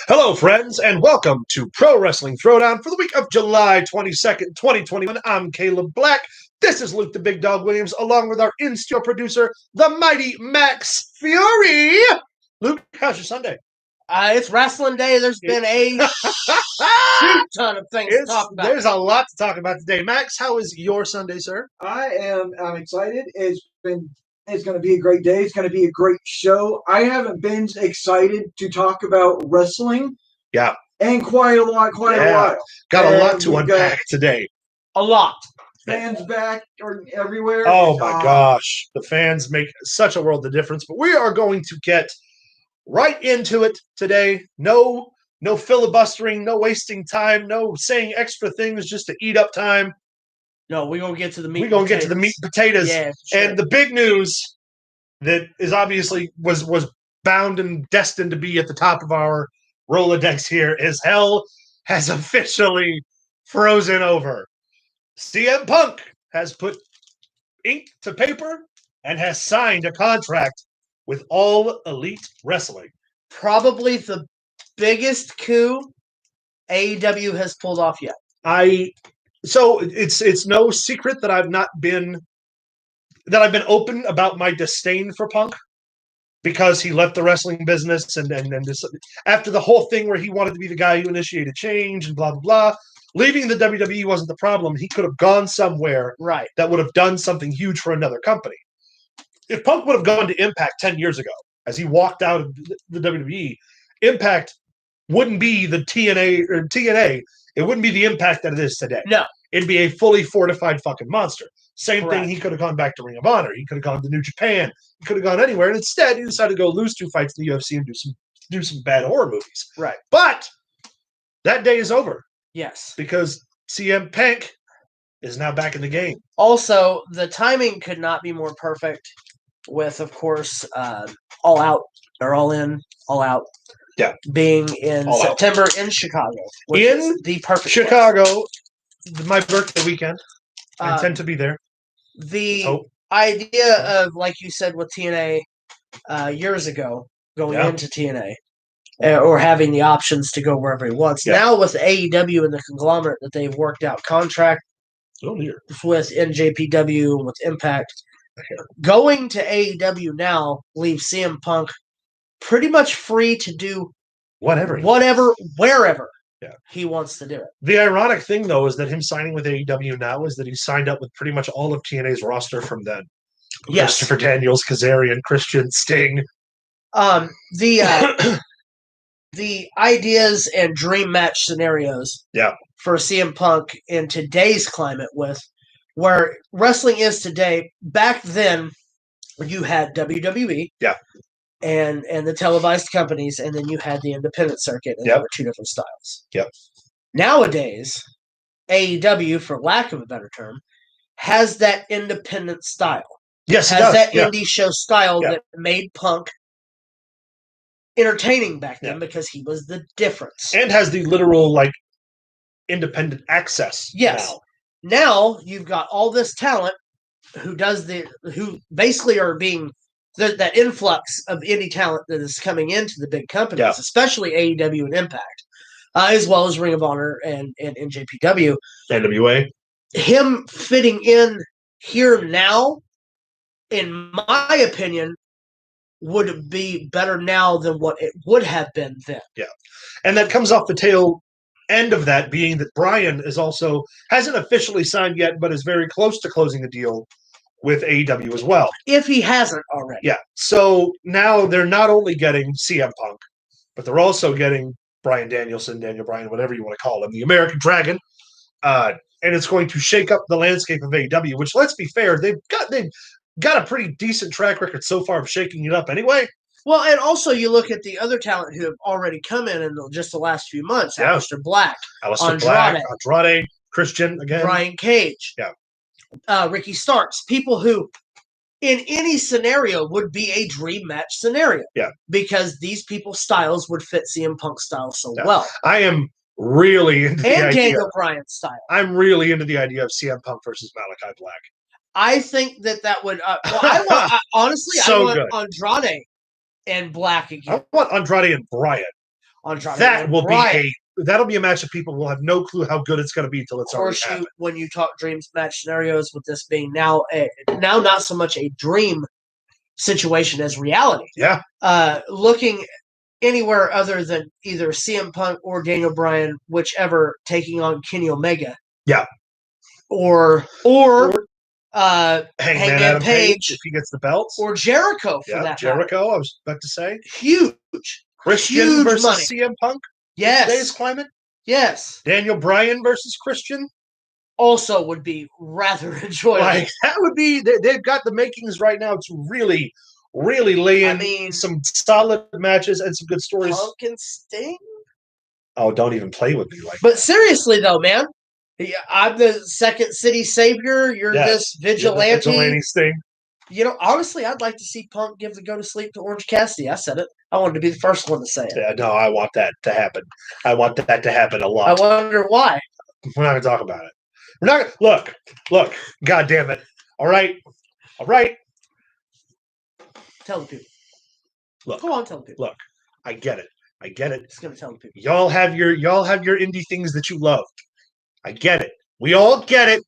Hello, friends, and welcome to Pro Wrestling Throwdown for the week of July 22nd, 2021. I'm Caleb Black. This is Luke the Big Dog Williams, along with our in-studio producer, the mighty Max Fury. Luke, how's your Sunday? It's wrestling day. There's been a shoot ton of things to talk about. There's a lot to talk about today. Max, how is your Sunday, sir? I'm excited. It's going to be a great day. It's going to be a great show. I haven't been excited to talk about wrestling. Yeah. And quite a while. Got a lot to unpack today. A lot. Fans back or everywhere. Oh my gosh. The fans make such a world of difference. But we are going to get right into it today. No filibustering, no wasting time, no saying extra things just to eat up time. No, we're gonna get to the meat. We're gonna get to the meat and potatoes. Yeah, sure. And the big news that is obviously was bound and destined to be at the top of our Rolodex here is hell has officially frozen over. CM Punk has put ink to paper and has signed a contract with All Elite Wrestling. Probably the biggest coup AEW has pulled off yet. So it's no secret that I've been open about my disdain for Punk because he left the wrestling business and this, after the whole thing where he wanted to be the guy who initiated change and blah blah blah. Leaving the WWE wasn't the problem. He could have gone somewhere that would have done something huge for another company. If Punk would have gone to Impact 10 years ago, as he walked out of the WWE, Impact wouldn't be the TNA. It wouldn't be the Impact that it is today. No. It'd be a fully fortified fucking monster. Same Correct. thing, he could have gone back to Ring of Honor. He could have gone to New Japan. He could have gone anywhere. And instead, he decided to go lose 2 fights in the UFC and do some bad horror movies. Right. But that day is over. Yes. Because CM Punk is now back in the game. Also, the timing could not be more perfect with, of course, All Out, or All In, All Out. Yeah. Being in All September out. in Chicago. In the perfect Chicago, place. My birthday weekend. I intend to be there. The idea of, like you said, with TNA years ago, going into TNA, or having the options to go wherever he wants. Yeah. Now with AEW and the conglomerate that they've worked out contract with NJPW and with Impact, going to AEW now leaves CM Punk pretty much free to do whatever, wherever he wants to do it. The ironic thing, though, is that him signing with AEW now is that he signed up with pretty much all of TNA's roster from then. Yes. Christopher Daniels, Kazarian, Christian, Sting. The ideas and dream match scenarios for CM Punk in today's climate with where wrestling is today, back then you had WWE and the televised companies, and then you had the independent circuit, and there were 2 different styles. Yep. Nowadays, AEW, for lack of a better term, has that independent style. Yes, it has that indie show style that made Punk entertaining back then because he was the difference. And has the literal, independent access. Yes. Now you've got all this talent who basically are being that influx of indie talent that is coming into the big companies, especially AEW and Impact, as well as Ring of Honor and NJPW. NWA. Him fitting in here now, in my opinion, would be better now than what it would have been then. Yeah. And that comes off the tail end of that being that Brian hasn't officially signed yet, but is very close to closing a deal with AEW as well. If he hasn't already. Yeah. So now they're not only getting CM Punk, but they're also getting Bryan Danielson, Daniel Bryan, whatever you want to call him, the American Dragon. And it's going to shake up the landscape of AEW, which, let's be fair, they've got a pretty decent track record so far of shaking it up anyway. Well, and also you look at the other talent who have already come in just the last few months. Aleister Black. Andrade, Christian again. Brian Cage. Yeah. Ricky Starks. People who, in any scenario, would be a dream match scenario. Yeah. Because these people's styles would fit CM Punk's style so well. I am really into the idea. And Daniel Bryan's style. I'm really into the idea of CM Punk versus Malachi Black. I think that would. Honestly, I want Andrade and Black again. I want Andrade and Bryan. Andrade that'll be a match that people will have no clue how good it's going to be until it's already happened. When you talk dreams match scenarios, with this being now not so much a dream situation as reality. Yeah. Looking anywhere other than either CM Punk or Daniel Bryan, whichever, taking on Kenny Omega. Yeah. Or Hangman Page if he gets the belts. Or Jericho for that Jericho, matter. I was about to say. Huge. Christian versus money. CM Punk. Yes. Today's climate. Yes. Daniel Bryan versus Christian. Also would be rather enjoyable. Like, that would be, they've got the makings right now to really, really lay in some solid matches and some good stories. Punk and Sting? Oh, don't even play with me like But seriously, though, man, I'm the Second City Savior. You're this vigilante. You're the vigilante Sting. Honestly, I'd like to see Punk give the go to sleep to Orange Cassidy. I said it. I wanted to be the first one to say it. Yeah, no, I want that to happen. I want that to happen a lot. I wonder why. We're not going to talk about it. We're not look, God damn it. All right. Tell the people. Look. Go on, tell the people. Look, I get it. Just gonna tell the people. Y'all have your indie things that you love. I get it. We all get it.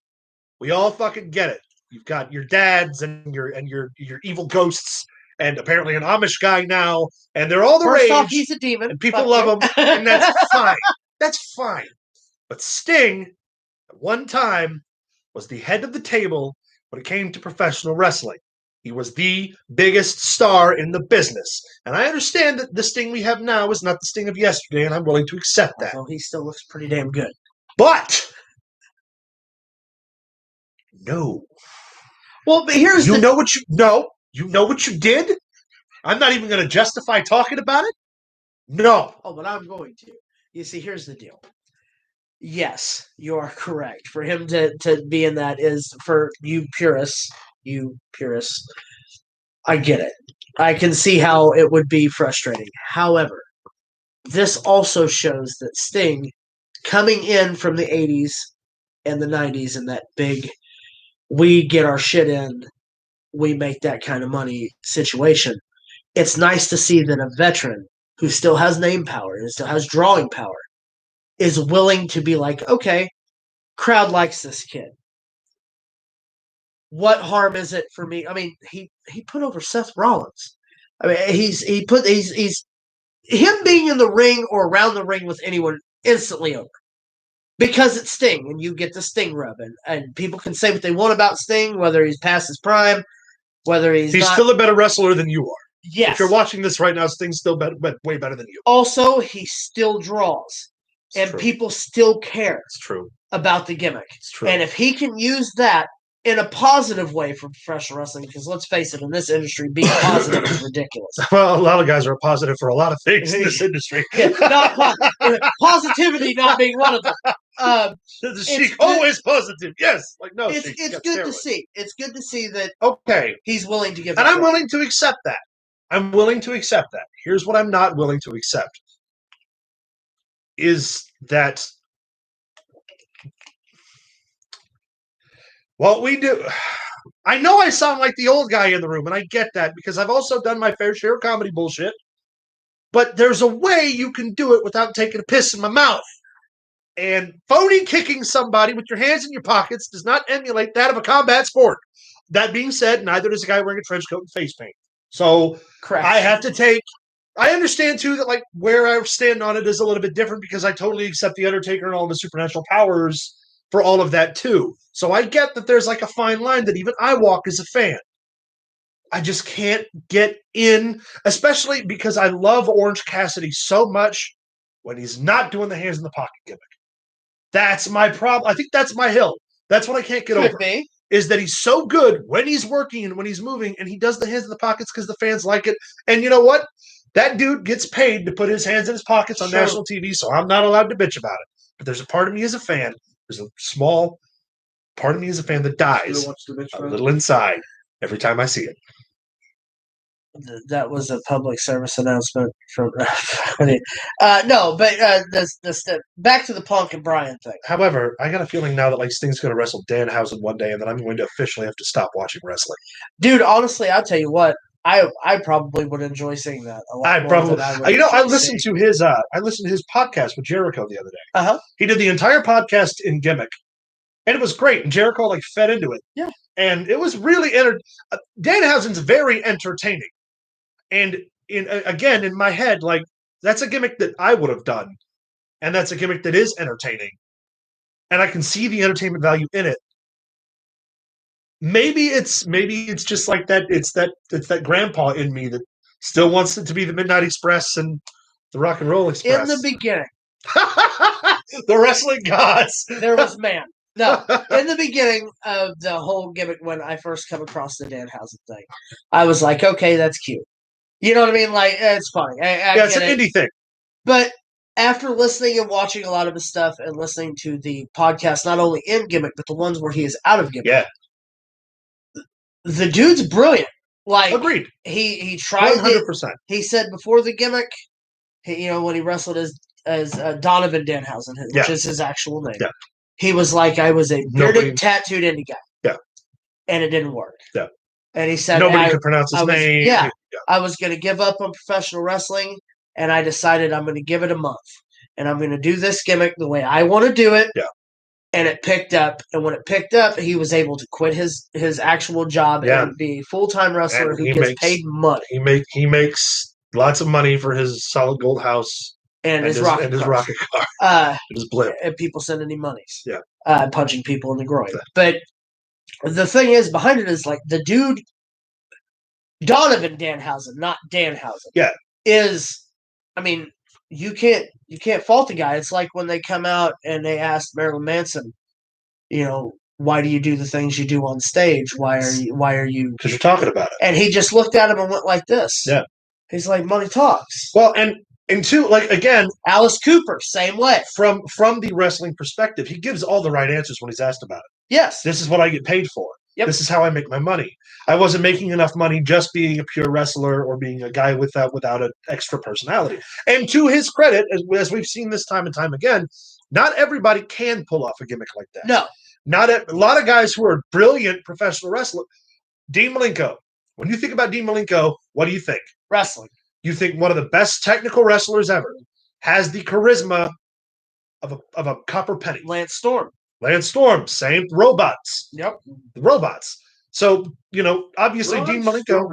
We all fucking get it. You've got your dads and your evil ghosts and apparently an Amish guy now, and they're all the rage. First off, he's a demon. And people love him, and that's fine. That's fine. But Sting, at one time, was the head of the table when it came to professional wrestling. He was the biggest star in the business. And I understand that the Sting we have now is not the Sting of yesterday, and I'm willing to accept that. Well, he still looks pretty damn good. But no. Well, but here's you know what you did? I'm not even going to justify talking about it. No. Oh, but I'm going to. You see, here's the deal. Yes, you are correct. For him to be in that is, for you purists, I get it. I can see how it would be frustrating. However, this also shows that Sting, coming in from the 80s and the 90s in that big, we get our shit in, we make that kind of money situation. It's nice to see that a veteran who still has name power and still has drawing power is willing to be like, okay, crowd likes this kid. What harm is it for me? I mean, he put over Seth Rollins. I mean, he's him being in the ring or around the ring with anyone instantly over. Because it's Sting, and you get the Sting rub. And people can say what they want about Sting, whether he's past his prime, whether he's still a better wrestler than you are. Yes. If you're watching this right now, Sting's still way better than you. Also, he still draws. And people still care about the gimmick. It's true. And if he can use that in a positive way for professional wrestling, because let's face it, in this industry, being positive is ridiculous. Well, a lot of guys are positive for a lot of things in this industry. Positivity not being one of them. The Sheik always positive. Yes. Like, no, it's good to see. It's good to see that he's willing to give and I'm willing to accept that. I'm willing to accept that. Here's what I'm not willing to accept. Is that what we do? I know I sound like the old guy in the room, and I get that because I've also done my fair share of comedy bullshit. But there's a way you can do it without taking a piss in my mouth. And phony kicking somebody with your hands in your pockets does not emulate that of a combat sport. That being said, neither does a guy wearing a trench coat and face paint. So I have to take. I understand, too, that like where I stand on it is a little bit different because I totally accept The Undertaker and all the supernatural powers for all of that, too. So I get that there's like a fine line that even I walk as a fan. I just can't get in, especially because I love Orange Cassidy so much when he's not doing the hands in the pocket gimmick. That's my problem. I think that's my hill. That's what I can't get over. Is that he's so good when he's working and when he's moving, and he does the hands in the pockets because the fans like it. And you know what? That dude gets paid to put his hands in his pockets on national TV, so I'm not allowed to bitch about it. But there's a part of me as a fan, there's a small part of me as a fan that dies a little inside every time I see it. That was a public service announcement from no, but back to the Punk and Bryan thing. However, I got a feeling now that like Sting's going to wrestle Danhausen one day, and then I'm going to officially have to stop watching wrestling. Dude, honestly, I'll tell you what. I probably would enjoy seeing that a lot. I listened to his podcast with Jericho the other day. He did the entire podcast in gimmick, and it was great. And Jericho fed into it. Yeah, and it was really Danhausen's very entertaining, and in my head, that's a gimmick that I would have done, and that's a gimmick that is entertaining, and I can see the entertainment value in it. Maybe it's just like that. It's that grandpa in me that still wants it to be the Midnight Express and the Rock and Roll Express. In the beginning, the wrestling gods. There was man. No, in the beginning of the whole gimmick, when I first come across the Danhausen thing, I was like, okay, that's cute. You know what I mean? It's funny. It's an indie thing. But after listening and watching a lot of his stuff and listening to the podcast, not only in gimmick, but the ones where he is out of gimmick. Yeah. The dude's brilliant. Agreed. He tried 100%. He said before the gimmick, when he wrestled as Donovan Danhausen, which is his actual name. Yeah. He was like, I was a bearded, tattooed indie guy. Yeah. And it didn't work. Yeah. And he said nobody could pronounce his name. Yeah. I was going to give up on professional wrestling, and I decided I'm going to give it a month. And I'm going to do this gimmick the way I want to do it. Yeah. And it picked up. And when it picked up, he was able to quit his actual job and be a full-time wrestler who gets paid money. He makes lots of money for his solid gold house and his rocket car. And his blimp. And people sending him monies. Yeah. Punching people in the groin. But the thing is, behind it is the dude, Donovan Danhausen, not Danhausen. Yeah. You can't fault the guy. It's like when they come out and they asked Marilyn Manson, why do you do the things you do on stage? Why are you? Because you're talking about it. And he just looked at him and went like this. Yeah. He's like, money talks. Well, and two, again, Alice Cooper, same way. From the wrestling perspective, he gives all the right answers when he's asked about it. Yes. This is what I get paid for. Yep. This is how I make my money. I wasn't making enough money just being a pure wrestler or being a guy without an extra personality. And to his credit, as we've seen this time and time again, not everybody can pull off a gimmick like that. No. A lot of guys who are brilliant professional wrestlers. Dean Malenko. When you think about Dean Malenko, what do you think? Wrestling. You think one of the best technical wrestlers ever. Has the charisma of a copper penny. Lance Storm, same robots. Yep. The robots. So, obviously Dean Malenko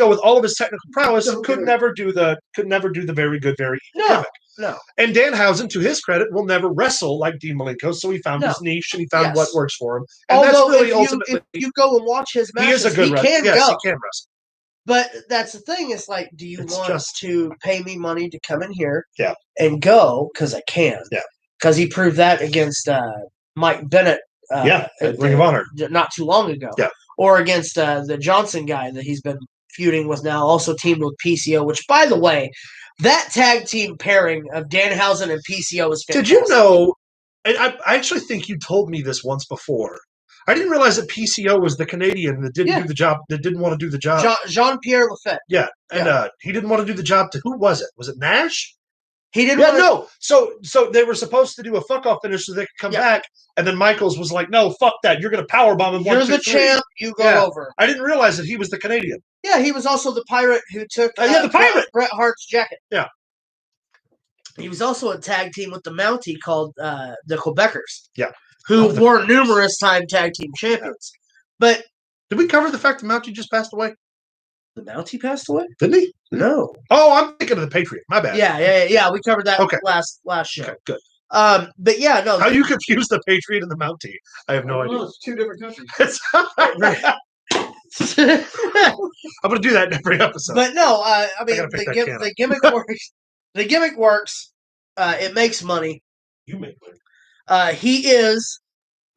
with all of his technical prowess could never do the very good, very gimmick. No. And Danhausen, to his credit, will never wrestle like Dean Malenko, so he found his niche and he found what works for him. And although that's really if you go and watch his matches, he is a good wrestler. Yes, he can wrestle. But that's the thing. It's do you want to pay me money to come in here and go? Because I can. Yeah. Because he proved that against Mike Bennett. At Ring of Honor. Not too long ago. Yeah. Or against the Johnson guy that he's been feuding with now, also teamed with PCO, which, by the way, that tag team pairing of Danhausen and PCO is fantastic. Did you know, and I actually think you told me this once before, I didn't realize that PCO was the Canadian that didn't do the job, that didn't want to do the job. Jean-Pierre Lafette. Yeah, and he didn't want to do the job to, who was it? Was it Nash? He didn't no. So they were supposed to do a fuck-off finish so they could come back, and then Michaels was like, no, fuck that. You're going to powerbomb him. You're the champ. You go over. I didn't realize that he was the Canadian. Yeah, he was also the pirate who took the pirate. Bret Hart's jacket. Yeah. He was also a tag team with the Mountie called the Quebecers. Yeah. Who were numerous time tag team champions. But did we cover the fact that Mountie just passed away? The Mountie passed away? Didn't he? No. Oh, I'm thinking of the Patriot. My bad. Yeah. We covered that last show. Okay, good. But yeah, no. How you confuse the Patriot and the Mountie? I have no idea. It's two different countries. I'm going to do that in every episode. But no, the gimmick works. The gimmick works. It makes money. You make money. He is,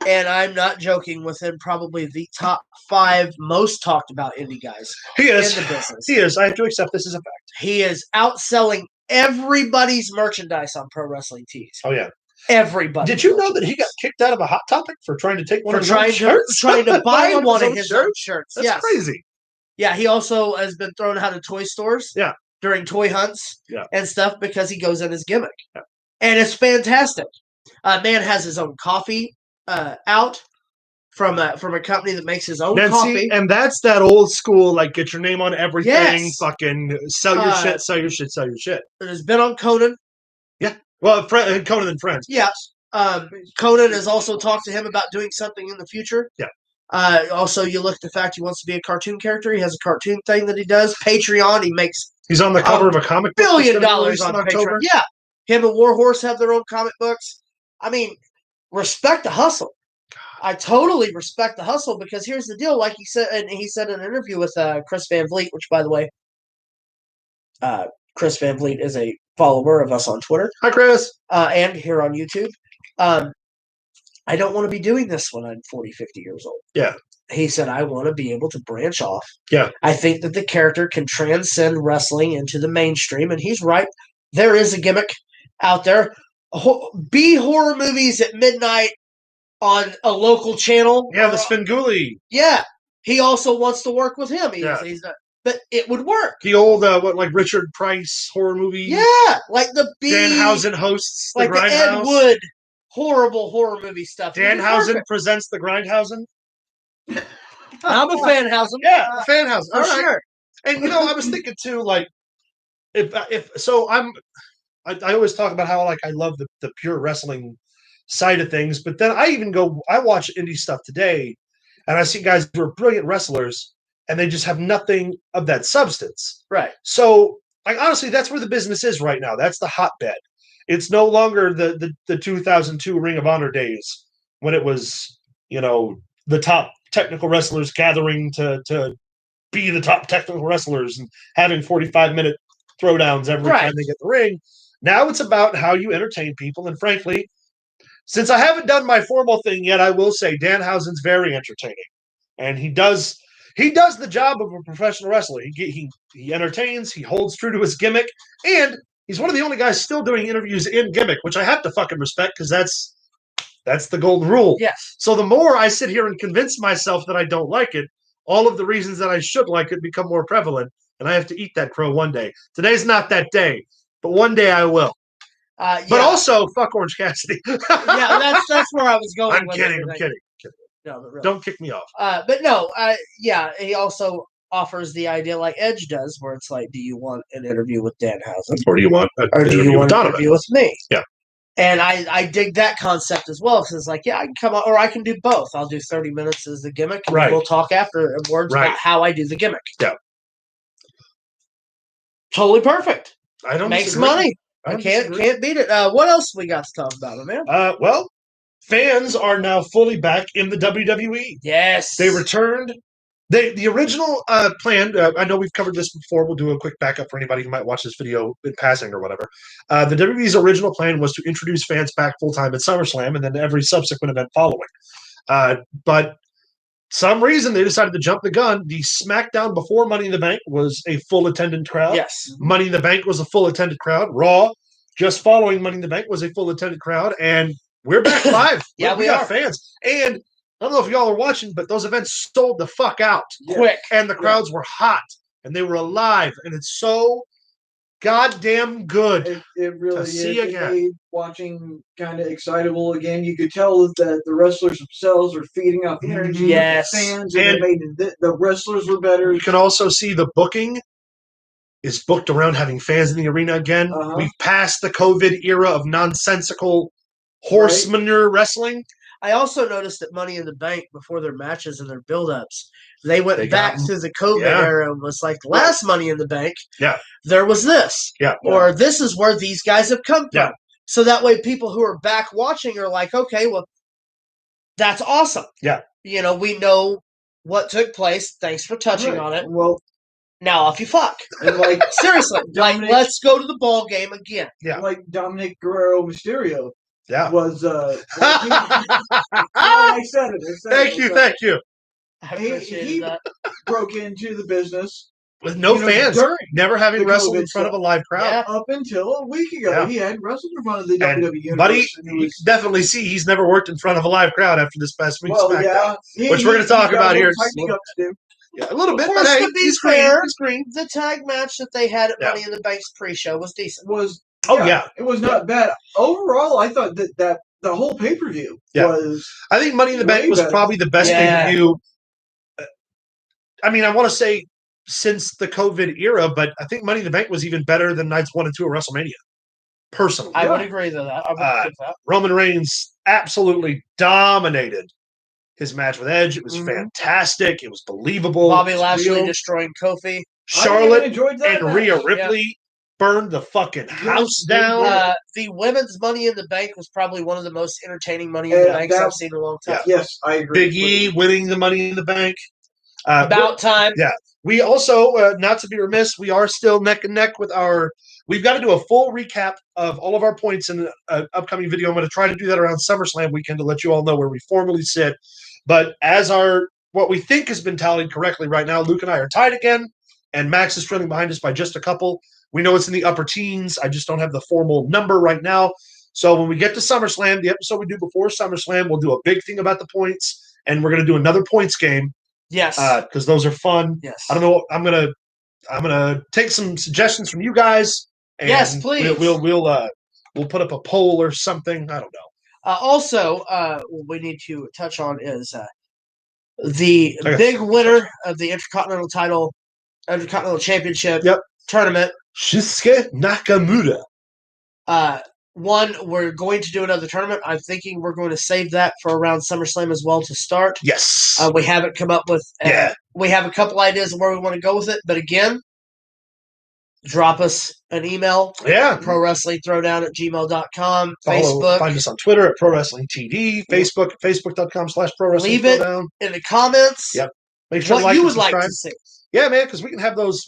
and I'm not joking, within probably the top 5 most talked about indie guys in the business. He is. I have to accept this as a fact. He is outselling everybody's merchandise on Pro Wrestling Tees. Oh, yeah. Everybody. Did you know that he got kicked out of a Hot Topic for trying to take one of his own shirts? Trying to buy one of his own shirts. That's crazy. Yeah, he also has been thrown out of toy stores during toy hunts and stuff because he goes in his gimmick. Yeah. And it's fantastic. Man has his own coffee out from a company that makes his own coffee. And that's that old school, like, get your name on everything, Yes. fucking sell your shit, sell your shit, sell your shit. It has been on Conan. Yeah. Well, Conan and Friends. Yeah. Conan has also talked to him about doing something in the future. Yeah. Also, you look at the fact he wants to be a cartoon character. He has a cartoon thing that he does. Patreon, he makes... He's on the cover of a comic book. $1 billion on Patreon. Yeah. Him and Warhorse have their own comic books. I mean, respect the hustle. I totally respect the hustle because here's the deal. Like he said in an interview with Chris Van Vliet, which, by the way, Chris Van Vliet is a follower of us on Twitter. Hi, Chris. And here on YouTube. I don't want to be doing this when I'm 40, 50 years old. Yeah. He said, I want to be able to branch off. Yeah. I think that the character can transcend wrestling into the mainstream. And he's right. There is a gimmick out there. B horror movies at midnight on a local channel. Yeah, the Spenguli. Yeah. He also wants to work with him. He's not, but it would work. The old, like Richard Price horror movie. Yeah. Like the Danhausen hosts the Grindhouse. Ed Wood horrible horror movie stuff. Danhausen presents the Grindhausen. I'm a Fanhausen. Yeah, Fanhausen. For sure. And, I was thinking, too, like, I always talk about how, like, I love the pure wrestling side of things, but then I watch indie stuff today, and I see guys who are brilliant wrestlers, and they just have nothing of that substance. Right. So, like, honestly, that's where the business is right now. That's the hotbed. It's no longer the 2002 Ring of Honor days when it was, the top technical wrestlers gathering to be the top technical wrestlers and having 45-minute throwdowns every time they get the ring. Now it's about how you entertain people. And frankly, since I haven't done my formal thing yet, I will say Danhausen's very entertaining. And he does the job of a professional wrestler. He entertains, he holds true to his gimmick, and he's one of the only guys still doing interviews in gimmick, which I have to fucking respect because that's the golden rule. Yes. So the more I sit here and convince myself that I don't like it, all of the reasons that I should like it become more prevalent, and I have to eat that crow one day. Today's not that day, but one day I will. Yeah. But also, fuck Orange Cassidy. Yeah, that's where I was going. I'm kidding. No, but really. Don't kick me off. But no, yeah, he also offers the idea like Edge does, where it's like, do you want an interview with Danhausen? Or do you want an interview with me? Yeah. And I dig that concept as well, because it's like, yeah, I can come on, or I can do both. I'll do 30 minutes as the gimmick, and we'll talk afterwards about how I do the gimmick. Yeah. Totally perfect. I don't Makes money. I can't beat it. What else we got to talk about, man? Well, fans are now fully back in the WWE. Yes. They returned. The original plan, I know we've covered this before. We'll do a quick backup for anybody who might watch this video in passing or whatever. The WWE's original plan was to introduce fans back full-time at SummerSlam and then every subsequent event following. But some reason they decided to jump the gun. The SmackDown before Money in the Bank was a full attendant crowd. Yes. Money in the Bank was a full attendant crowd. Raw, just following Money in the Bank, was a full attendant crowd. And we're back live. Yeah, we got fans. And I don't know if y'all are watching, but those events sold the fuck out quick. And the crowds were hot and they were alive. And it's so goddamn good. It really is. See again. Watching kind of excitable again. You could tell that the wrestlers themselves are feeding off the energy. Yes. Of the fans, and the wrestlers were better. You can also see the booking is booked around having fans in the arena again. We've passed the COVID era of nonsensical horse manure wrestling. I also noticed that Money in the Bank, before their matches and their build-ups, they went back to the COVID era and was like, the last Money in the Bank, there was this. Yeah. Or this is where these guys have come from. So that way people who are back watching are like, okay, well, that's awesome. Yeah. We know what took place. Thanks for touching on it. Well, now off you fuck. And like seriously, let's go to the ball game again. Yeah. Like Dominic Guerrero Mysterio. Was I said it. Thank you. He broke into the business with no fans, never having wrestled in front of a live crowd. Up until a week ago, he hadn't wrestled in front of the WWE universe. But you definitely see he's never worked in front of a live crowd after this past week's SmackDown, which we're going to talk about here. Yeah, a little bit. Of course, to be fair, the tag match that they had at Money in the Bank's pre-show was decent. It was not bad. Overall, I thought that the whole pay-per-view was. I think Money in the Bank was probably the best pay-per-view. I mean, I want to say since the COVID era, but I think Money in the Bank was even better than nights 1 and 2 of WrestleMania. Personally, I would agree with that. I would give that. Roman Reigns absolutely dominated his match with Edge. It was fantastic. It was believable. Bobby Lashley destroying Kofi. Charlotte and Rhea Ripley burned the fucking house down. The women's Money in the Bank was probably one of the most entertaining Money in the Banks I've seen in a long time. Yes, I agree. Big E winning the Money in the Bank. About time. Yeah. We also, not to be remiss, we are still neck and neck with our. We've got to do a full recap of all of our points in an upcoming video. I'm going to try to do that around SummerSlam weekend to let you all know where we formally sit. But as what we think has been tallied correctly right now, Luke and I are tied again, and Max is trailing behind us by just a couple. We know it's in the upper teens. I just don't have the formal number right now. So when we get to SummerSlam, the episode we do before SummerSlam, we'll do a big thing about the points, and we're going to do another points game. Yes, because those are fun. Yes, I don't know. I'm gonna take some suggestions from you guys. And yes, please. We'll put up a poll or something. I don't know. Also, what we need to touch on is the big winner of the Intercontinental Championship tournament, Shinsuke Nakamura. We're going to do another tournament. I'm thinking we're going to save that for around SummerSlam as well to start. Yes. We haven't come up with. We have a couple ideas of where we want to go with it, but again, drop us an email. Yeah. ProWrestlingThrowdown@gmail.com. Facebook. Find us on Twitter at ProWrestlingTD. Facebook at Facebook.com/ProWrestlingThrowdown. Leave it in the comments. Yep. Make sure what you would like to see. Yeah, man, because we can have those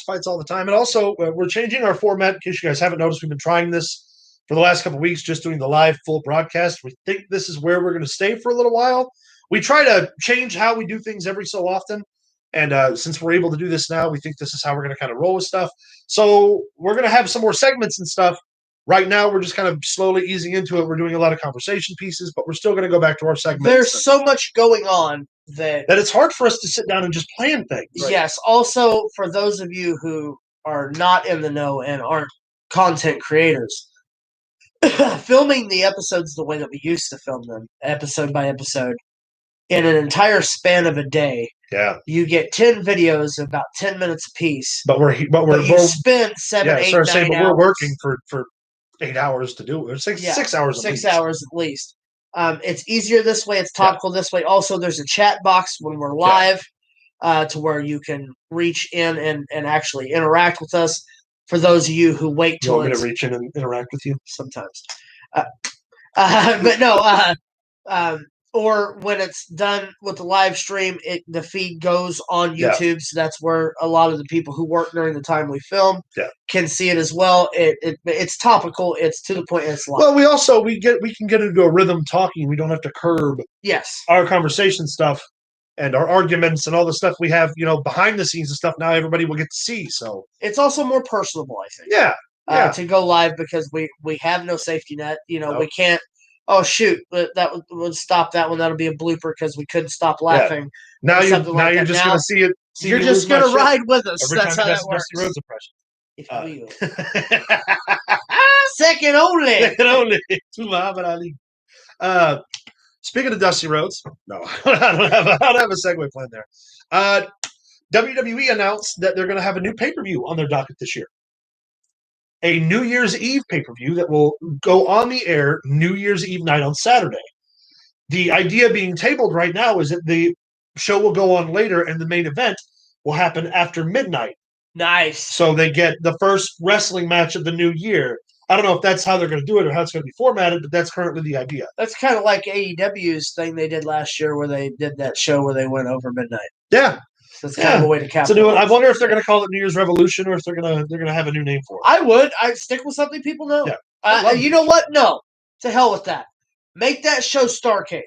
fights all the time. And also, we're changing our format. In case you guys haven't noticed, we've been trying this for the last couple of weeks, just doing the live full broadcast. We think this is where we're going to stay for a little while. We try to change how we do things every so often. And since we're able to do this now, we think this is how we're going to kind of roll with stuff. So we're going to have some more segments and stuff. Right now, we're just kind of slowly easing into it. We're doing a lot of conversation pieces, but we're still going to go back to our segments. There's so much going on that it's hard for us to sit down and just plan things. Right? Yes. Also, for those of you who are not in the know and aren't content creators, filming the episodes the way that we used to film them, episode by episode, in an entire span of a day. Yeah, you get 10 videos about 10 minutes apiece. But you spent 7, 8, 9 hours. We're working for 8 hours to do it. 6 hours. 6 hours at least. It's easier this way. It's topical this way. Also, there's a chat box when we're live, to where you can reach in and actually interact with us. For those of you who wait till you want me to reach in and interact with you sometimes, but no. Or when it's done with the live stream, the feed goes on YouTube, so that's where a lot of the people who work during the time we film can see it as well. It's topical, it's to the point, it's live. Well, we can get into a rhythm talking. We don't have to curb our conversation stuff and our arguments and all the stuff we have, behind the scenes and stuff. Now everybody will get to see. So it's also more personable, I think. To go live because we have no safety net. We can't. Oh shoot! That would stop that one. That'll be a blooper because we couldn't stop laughing. Now you're just going to see it. You're just going to ride with us. That's how that works. Dusty Rhodes impression. If you will. Second only. Second only to Muhammad Ali. Speaking of Dusty Rhodes, no, I don't have a segue plan there. WWE announced that they're going to have a new pay-per-view on their docket this year. A New Year's Eve pay-per-view that will go on the air New Year's Eve night on Saturday. The idea being tabled right now is that the show will go on later and the main event will happen after midnight. Nice. So they get the first wrestling match of the new year. I don't know if that's how they're going to do it or how it's going to be formatted, but that's currently the idea. That's kind of like AEW's thing they did last year where they did that show where they went over midnight. Yeah. That's kind of a way to capitalize. I wonder if they're going to call it New Year's Revolution or if they're going to have a new name for it. I'd stick with something people know. Yeah. You know what? No. To hell with that. Make that show Starrcade.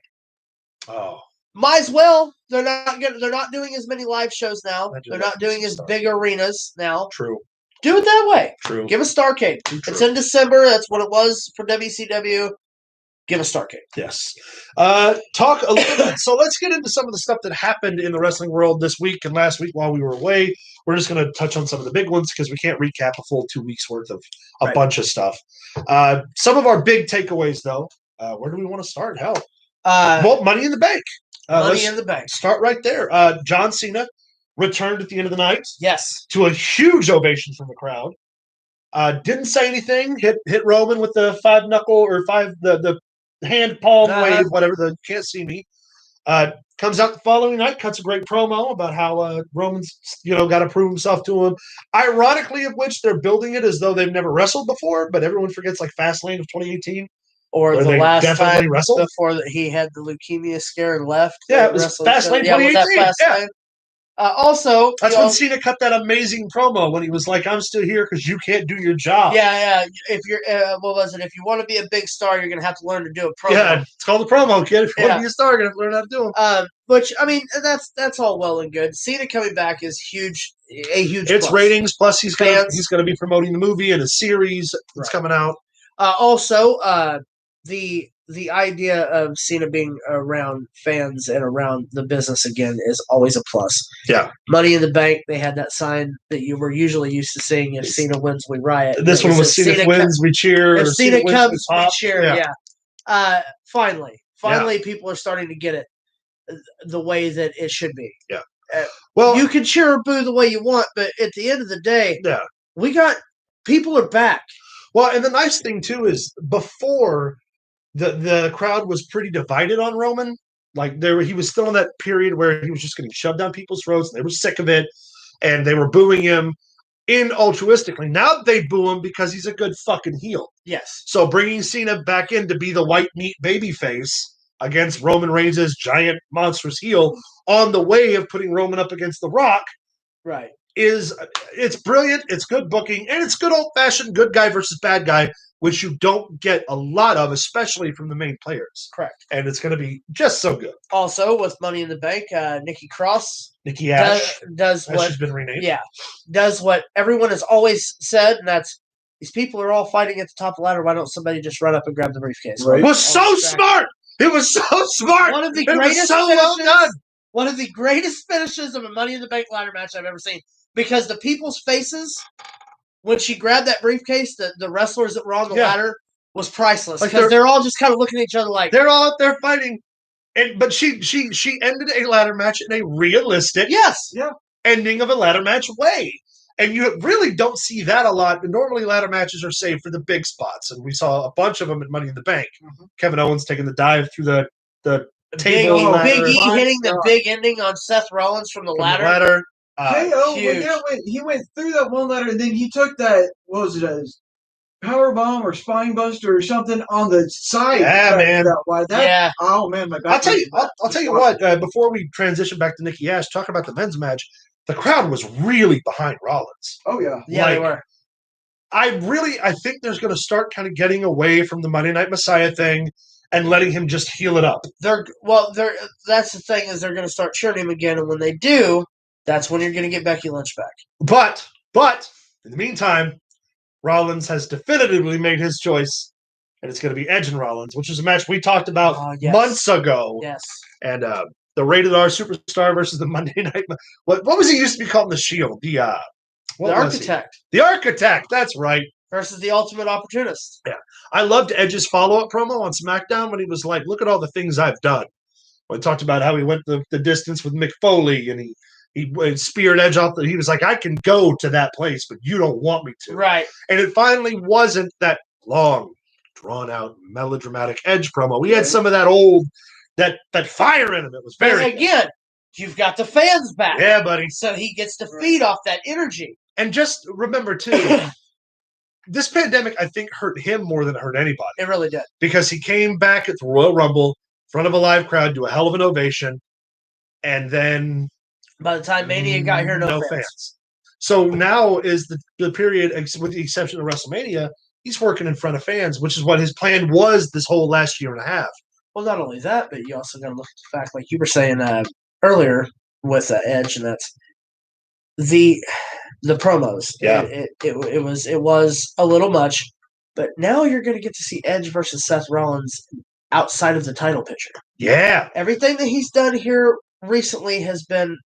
Oh. Might as well. They're not doing as many live shows now. They're not doing as big arenas now. True. Do it that way. True. Give us Starrcade. It's in December. That's what it was for WCW. Give us Starrcade. Yes. Talk a little bit. So let's get into some of the stuff that happened in the wrestling world this week and last week while we were away. We're just going to touch on some of the big ones because we can't recap a full 2 weeks worth of a bunch of stuff. Some of our big takeaways, though. Where do we want to start? Hell, well, Money in the Bank. Money in the Bank. Start right there. John Cena returned at the end of the night. Yes. To a huge ovation from the crowd. Didn't say anything. Hit Roman with the the hand palm wave, whatever. The can't see me. Comes out the following night, cuts a great promo about how Roman's got to prove himself to him. Ironically, of which they're building it as though they've never wrestled before, but everyone forgets like Fastlane of 2018. Or the last time wrestled before that he had the leukemia scare and left. Yeah, it was Fastlane 2018. Yeah. Also, that's when Cena cut that amazing promo when he was like, "I'm still here because you can't do your job." Yeah. If you're, what was it? If you want to be a big star, you're going to have to learn to do a promo. Yeah, it's called a promo, kid. If you want to be a star, you're going to have to learn how to do them. Which I mean, that's all well and good. Cena coming back is huge. It's plus. Ratings. Plus, he's going to be promoting the movie and a series that's coming out. Also, the idea of Cena being around fans and around the business again is always a plus. Yeah. Money in the Bank, they had that sign that you were usually used to seeing, if Cena wins, we riot. This one was Cena wins, we cheer. If Cena comes, we cheer, yeah. Finally, people are starting to get it the way that it should be. Yeah. Well, you can cheer or boo the way you want, but at the end of the day, people are back. Well, and the nice thing, too, is before – the crowd was pretty divided on Roman. Like he was still in that period where he was just getting shoved down people's throats. And they were sick of it, and they were booing him altruistically. Now they boo him because he's a good fucking heel. Yes. So bringing Cena back in to be the white meat babyface against Roman Reigns' giant monstrous heel on the way of putting Roman up against The Rock, right? It's brilliant. It's good booking, and it's good old fashioned good guy versus bad guy, which you don't get a lot of, especially from the main players. Correct. And it's going to be just so good. Also, with Money in the Bank, Nikki Ash does what she's been renamed. Yeah, does what everyone has always said, and that's these people are all fighting at the top of the ladder. Why don't somebody just run up and grab the briefcase? Right. It was so smart. It was so smart. One of the greatest well done. One of the greatest finishes of a Money in the Bank ladder match I've ever seen. Because the people's faces, when she grabbed that briefcase, the wrestlers that were on the ladder, was priceless. Because they're all just kind of looking at each other like... They're all up there fighting. But she ended a ladder match in a realistic ending of a ladder match way. And you really don't see that a lot. Normally, ladder matches are saved for the big spots. And we saw a bunch of them at Money in the Bank. Mm-hmm. Kevin Owens taking the dive through the table. Big E hitting the big ending on Seth Rollins from the ladder. KO, he went through that one ladder, and then he took that, what was it, a power bomb or spine buster or something on the side. Yeah, man. Oh, man, my back. I'll tell you what, before we transition back to Nikki Ash, talking about the men's match, the crowd was really behind Rollins. Oh, yeah. Yeah, they were. I think there's going to start kind of getting away from the Monday Night Messiah thing and letting him just heal it up. That's the thing, is they're going to start cheering him again, and when they do, that's when you're going to get Becky Lynch back. But in the meantime, Rollins has definitively made his choice, and it's going to be Edge and Rollins, which is a match we talked about months ago. Yes. And the Rated R Superstar versus the Monday Night. What was he used to be called in the Shield? The Architect. The Architect. That's right. Versus the Ultimate Opportunist. Yeah, I loved Edge's follow-up promo on SmackDown when he was like, "Look at all the things I've done." When he talked about how he went the distance with Mick Foley, and he speared Edge off. He was like, I can go to that place, but you don't want me to. Right. And it finally wasn't that long, drawn-out, melodramatic Edge promo. We had some of that old, that fire in him. It was very again, you've got the fans back. Yeah, buddy. So he gets to feed off that energy. And just remember, too, this pandemic, I think, hurt him more than it hurt anybody. It really did. Because he came back at the Royal Rumble, in front of a live crowd, do a hell of an ovation, and then... By the time Mania got here, no fans. So now is the period, with the exception of WrestleMania, he's working in front of fans, which is what his plan was this whole last year and a half. Well, not only that, but you also got to look at the fact, like you were saying earlier with Edge, and that's the promos. Yeah, it was a little much, but now you're going to get to see Edge versus Seth Rollins outside of the title picture. Yeah, everything that he's done here recently has been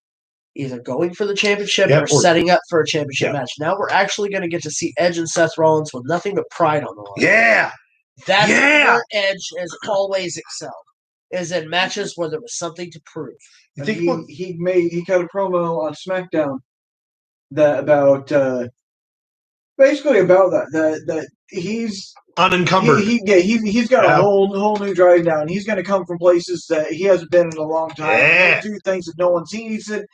either going for the championship or setting up for a championship match. Now we're actually going to get to see Edge and Seth Rollins with nothing but pride on the line. Yeah. That's where Edge has always excelled. Is in matches where there was something to prove. You think he cut a promo on SmackDown basically about that he's unencumbered. He's got a whole new drive now, and he's going to come from places that he hasn't been in a long time. Yeah. He'll do things that no one's seen. He said,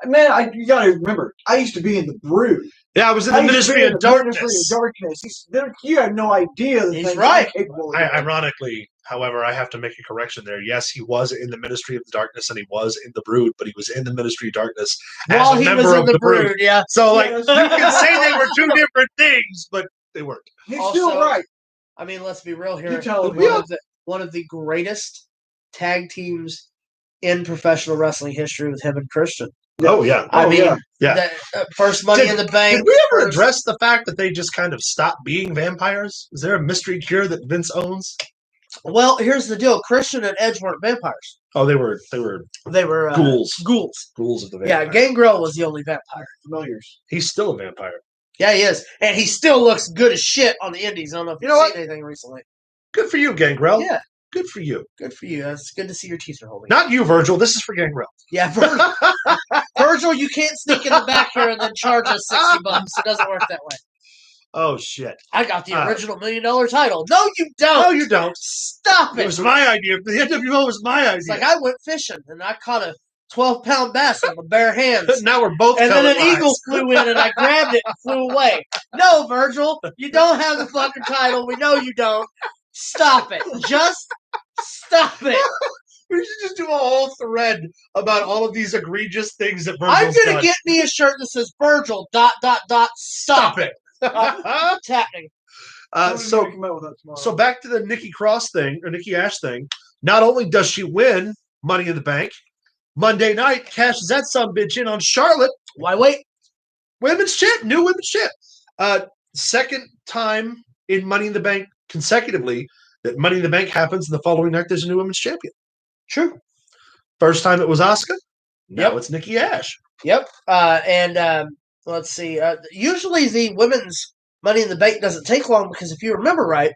"Man, you got to remember, I used to be in the Brood. Yeah, I was in the Ministry of Darkness. You have no idea the things I'm capable of. Ironically, however, I have to make a correction there. Yes, he was in the Ministry of Darkness and he was in the Brood, but he was in the Ministry of Darkness as a member of the Brood. Yeah. So, you can say they were two different things, but they weren't. He's still right. I mean, let's be real here. One of the greatest tag teams in professional wrestling history with him and Christian. Oh, yeah. The first Money in the Bank. Did we ever address the fact that they just kind of stopped being vampires? Is there a mystery cure that Vince owns? Well, here's the deal. Christian and Edge weren't vampires. Oh, they were ghouls. Ghouls of the vampire. Yeah, Gangrel was the only vampire. Familiars. He's still a vampire. Yeah, he is. And he still looks good as shit on the indies. I don't know if you've seen anything recently. Good for you, Gangrel. Yeah. Good for you. Good for you. It's good to see your teeth are holding. Not you, Virgil. This is for Gangrel. Yeah, Virgil. Virgil, you can't sneak in the back here and then charge us $60. It doesn't work that way. Oh, shit. I got the original $1 million title. No, you don't. No, you don't. Stop it. It was my idea. The NWO was my idea. It's like I went fishing and I caught a 12-pound bass with my bare hands. Now we're both and then an eagle flew in and I grabbed it and flew away. No, Virgil, you don't have the fucking title. We know you don't. Stop it. Just stop it. We should just do a whole thread about all of these egregious things that Virgil's I'm going to get me a shirt that says Virgil ... Stop it. What's happening? So back to the Nikki Ash thing. Not only does she win Money in the Bank, Monday night cashes that sumbitch in on Charlotte. Why wait? New women's champ. Second time in Money in the Bank consecutively that Money in the Bank happens, and the following night there's a new women's champion. True. First time it was Asuka. Now it's Nikki Ash. Yep. Let's see. Usually the women's Money in the Bank doesn't take long because if you remember right,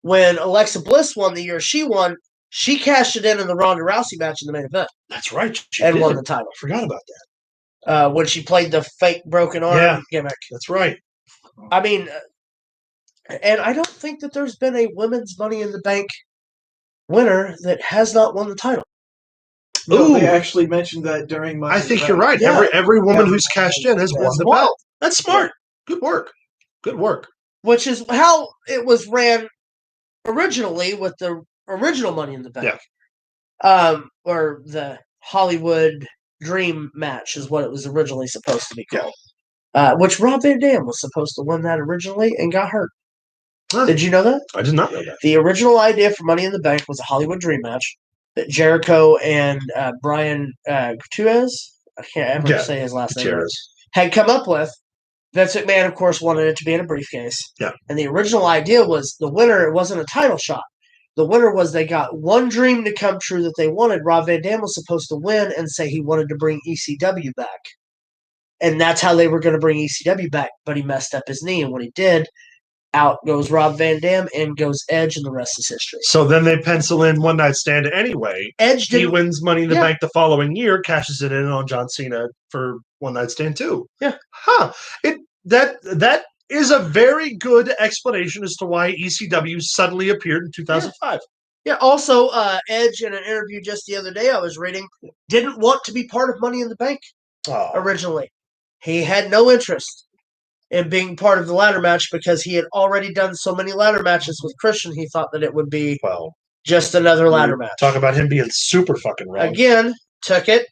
when Alexa Bliss won the year she won, she cashed it in the Ronda Rousey match in the main event. That's right. And won the title. I forgot about that. When she played the fake broken arm gimmick. That's right. I mean, and I don't think that there's been a women's Money in the Bank winner that has not won the title. No, they actually mentioned that during my. I think you're right. Yeah. Every woman who's cashed in has won the belt. That's smart. Good work. Good work. Which is how it was ran originally with the original Money in the Bank. Yeah. Or the Hollywood Dream match is what it was originally supposed to be called. Yeah. Which Rob Van Dam was supposed to win that originally and got hurt. Huh. Did you know that? I did not know that. The original idea for Money in the Bank was a Hollywood Dream match that Jericho and Brian Gutierrez, I can't ever say his last name, had come up with. Vince McMahon, of course, wanted it to be in a briefcase. Yeah. And the original idea was the winner, it wasn't a title shot. The winner was they got one dream to come true that they wanted. Rob Van Dam was supposed to win and say he wanted to bring ECW back. And that's how they were going to bring ECW back. But he messed up his knee. And when he did, out goes Rob Van Dam, in goes Edge, and the rest is history. So then they pencil in One Night Stand anyway. He wins Money in the Bank the following year, cashes it in on John Cena for One Night Stand 2. Yeah. Huh. That is a very good explanation as to why ECW suddenly appeared in 2005. Yeah. Also, Edge, in an interview just the other day I was reading, didn't want to be part of Money in the Bank originally. He had no interest in being part of the ladder match because he had already done so many ladder matches with Christian. He thought that it would be just another ladder match. Talk about him being super fucking wrong. Again, took it,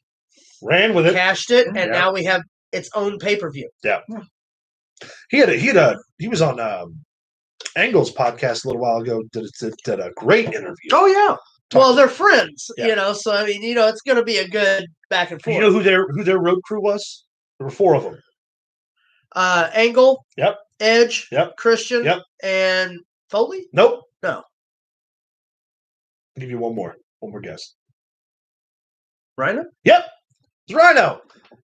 ran with it, cashed it, and now we have its own pay-per-view. Yeah. He was on Angle's podcast a little while ago. Did a great interview. Oh yeah. Well, they're friends, So I mean, it's going to be a good back and forth. You know who their road crew was? There were 4 of them. Angle. Yep. Edge. Yep. Christian. Yep. And Foley. Nope. No. I'll give you one more guess. Rhino. Yep. It's Rhino.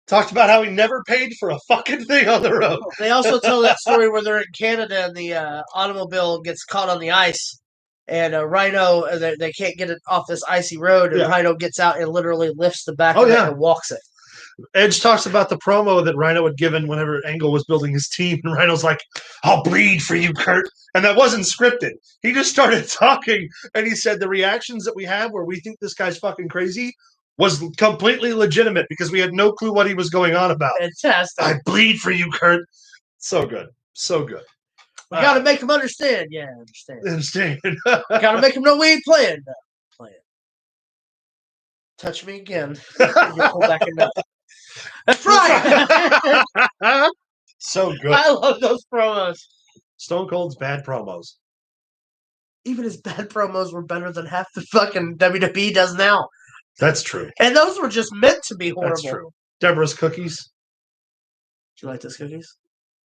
Talked about how he never paid for a fucking thing on the road. They also tell that story where they're in Canada and the automobile gets caught on the ice. And Rhino, they can't get it off this icy road, and Rhino gets out and literally lifts the back of it and walks it. Edge talks about the promo that Rhino had given whenever Angle was building his team, and Rhino's like, "I'll bleed for you, Kurt." And that wasn't scripted. He just started talking, and he said the reactions that we have where we think this guy's fucking crazy was completely legitimate because we had no clue what he was going on about. Fantastic. I bleed for you, Kurt. So good. So good. We got to make him understand. Yeah, understand. Got to make him know we ain't playing. No, playing. Touch me again. You pull back a nut. That's right. So good. I love those promos. Stone Cold's bad promos. Even his bad promos were better than half the fucking WWE does now. That's true. And those were just meant to be horrible. That's true. Deborah's cookies. Do you like those cookies?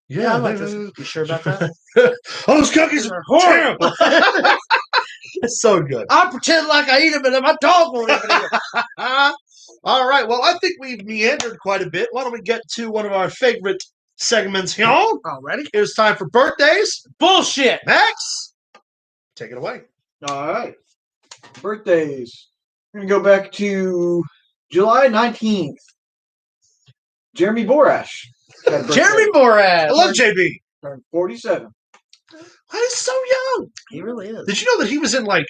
Yeah, I like those. You sure about that? Oh, those cookies are horrible. It's so good. I pretend like I eat them, and my dog won't even eat them. All right. Well, I think we've meandered quite a bit. Why don't we get to one of our favorite segments here? Already? It's time for birthdays. Bullshit. Max, take it away. All right. Birthdays. We're going to go back to July 19th. Jeremy Borash. Jeremy Borash. I love JB. Turned 47. He's so young. He really is. Did you know that he was in like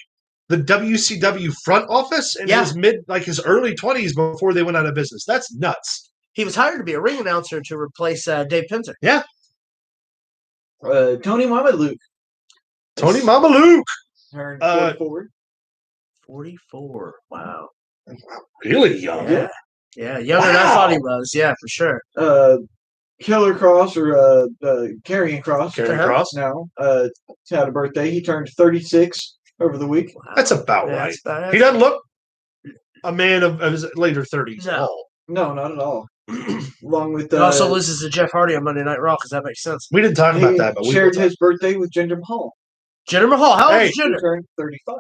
the WCW front office in his early 20s before they went out of business? That's nuts. He was hired to be a ring announcer to replace Dave Pinter. Yeah. Tony Mamaluke. Tony Mamaluke. Turned 44. 44. Wow. Really young. Yeah, younger than I thought he was. Yeah, for sure. Killer Cross or Karrion Cross. Karrion Cross. Now had a birthday. He turned 36 over the week. Wow. That's about right. He doesn't look a man of his later 30s at all. No, not at all. Along with he also loses to Jeff Hardy on Monday Night Raw because that makes sense. We didn't talk about that, but we shared his birthday with Jinder Mahal. Jinder Mahal, how old is Jinder? He turned 35.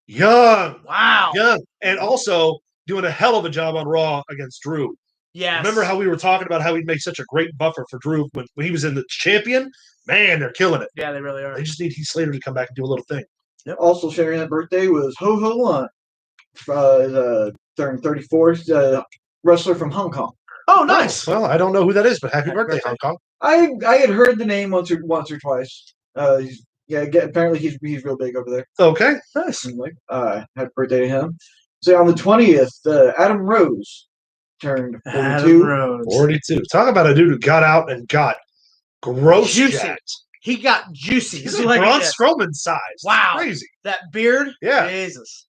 Young. Wow. Young. And also doing a hell of a job on Raw against Drew. Yes. Remember how we were talking about how he'd make such a great buffer for Drew when he was in the champion? Man, they're killing it. Yeah, they really are. They just need Heath Slater to come back and do a little thing. Yep. Also sharing that birthday was Ho Ho Lun. Turned 34, wrestler from Hong Kong. Oh, nice. Well, I don't know who that is, but happy birthday, Hong Kong. I had heard the name once or twice. Apparently he's real big over there. Okay, nice. Happy birthday to him. So on the 20th, Adam Rose turned 42. 42. Talk about a dude who got out and got gross jacked. He got juicy. He's like Braun Strowman size. Wow. Crazy. That beard? Yeah. Jesus.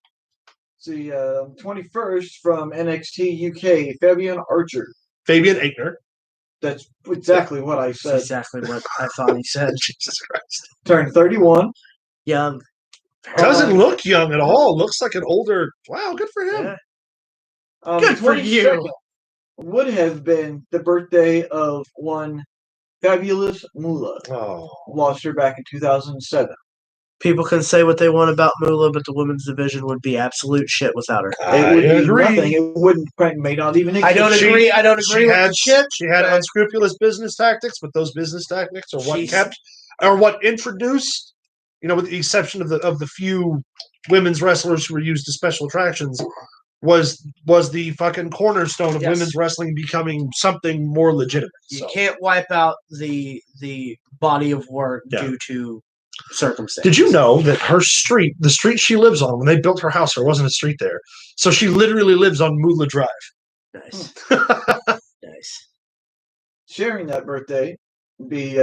See, 21st from NXT UK, Fabian Archer. Fabian Aichner. That's exactly what I said. That's exactly what I thought he said. Jesus Christ. Turned 31. Young. Doesn't look young at all. Looks like an older. Wow, good for him. Yeah. Good for you. Would have been the birthday of one Fabulous Moolah. Oh. Lost her back in 2007. People can say what they want about Moolah, but the women's division would be absolute shit without her. I agree. Nothing. It wouldn't, may not even exist. I don't agree. I don't agree with the shit. She had unscrupulous business tactics, but those business tactics are what introduced, with the exception of the few women's wrestlers who were used as special attractions, was the fucking cornerstone of women's wrestling becoming something more legitimate. You can't wipe out the body of work due to circumstances. Did you know that the street she lives on, when they built her house, there wasn't a street there. So she literally lives on Moolah Drive. Nice. Nice. Sharing that birthday would be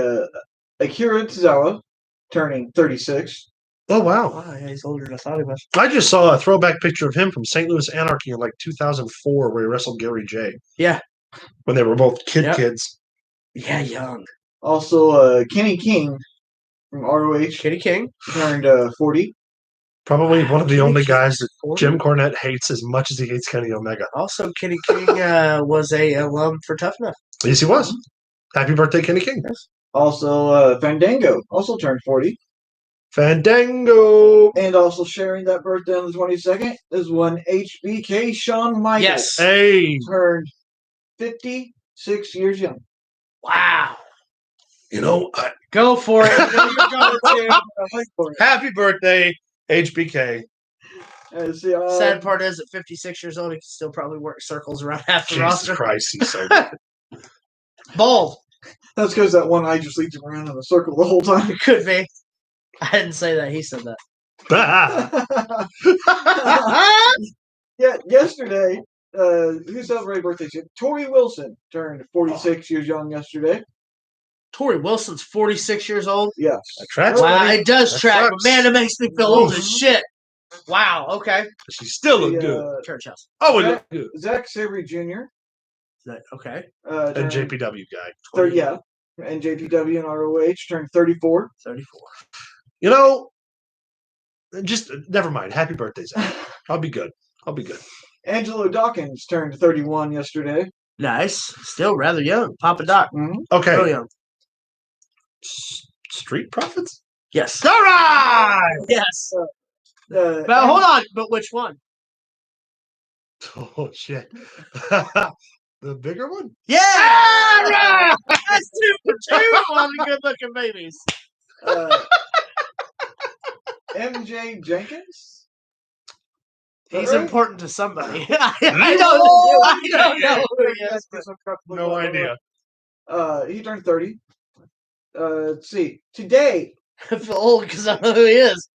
Akira Tozawa, turning 36. Oh, wow. Yeah, he's older than I thought he was. I just saw a throwback picture of him from St. Louis Anarchy in 2004 where he wrestled Gary J. Yeah. When they were both kids. Yeah, young. Also, Kenny King from ROH. Kenny King. Turned 40. Probably one of the only guys that Jim Cornette hates as much as he hates Kenny Omega. Also, Kenny King was a alum for Tough Enough. Yes, he was. Happy birthday, Kenny King. Yes. Also, Fandango also turned 40. Fandango. And also sharing that birthday on the 22nd is one HBK Shawn Michaels. Yes. Hey. Turned 56 years young. Wow. Go for it. Happy Happy birthday, HBK. Sad part is, at 56 years old, he can still probably work circles around half the Jesus roster. Christ, he's so good. Bald. That's because that one eye just leads him around in a circle the whole time. It could be. I didn't say that. He said that. Yeah, yesterday, who celebrated birthdays? Tori Wilson turned 46 years young yesterday. Tori Wilson's 46 years old. Yes. That tracks, Wow, buddy. it does That track, tracks. but man, it makes me feel old as shit. Wow, okay. She still look good. Church house. Oh, it looked good. Zach Savory Jr. Okay. And JPW guy. And JPW and ROH turned 34. 34. Just never mind. Happy birthday, Zach. I'll be good. Angelo Dawkins turned 31 yesterday. Nice. Still rather young. Papa Doc. Mm-hmm. Okay. Real young. Street Profits? Yes. All right! Yes. But But hold on. But which one? Oh, shit. The bigger one? Yeah! Ah! That's 2 for 2 on the good-looking babies. MJ Jenkins? He's important to somebody. I Oh, don't know who he is. No idea. He turned 30. Let's see. Today, I feel old because I know who he is.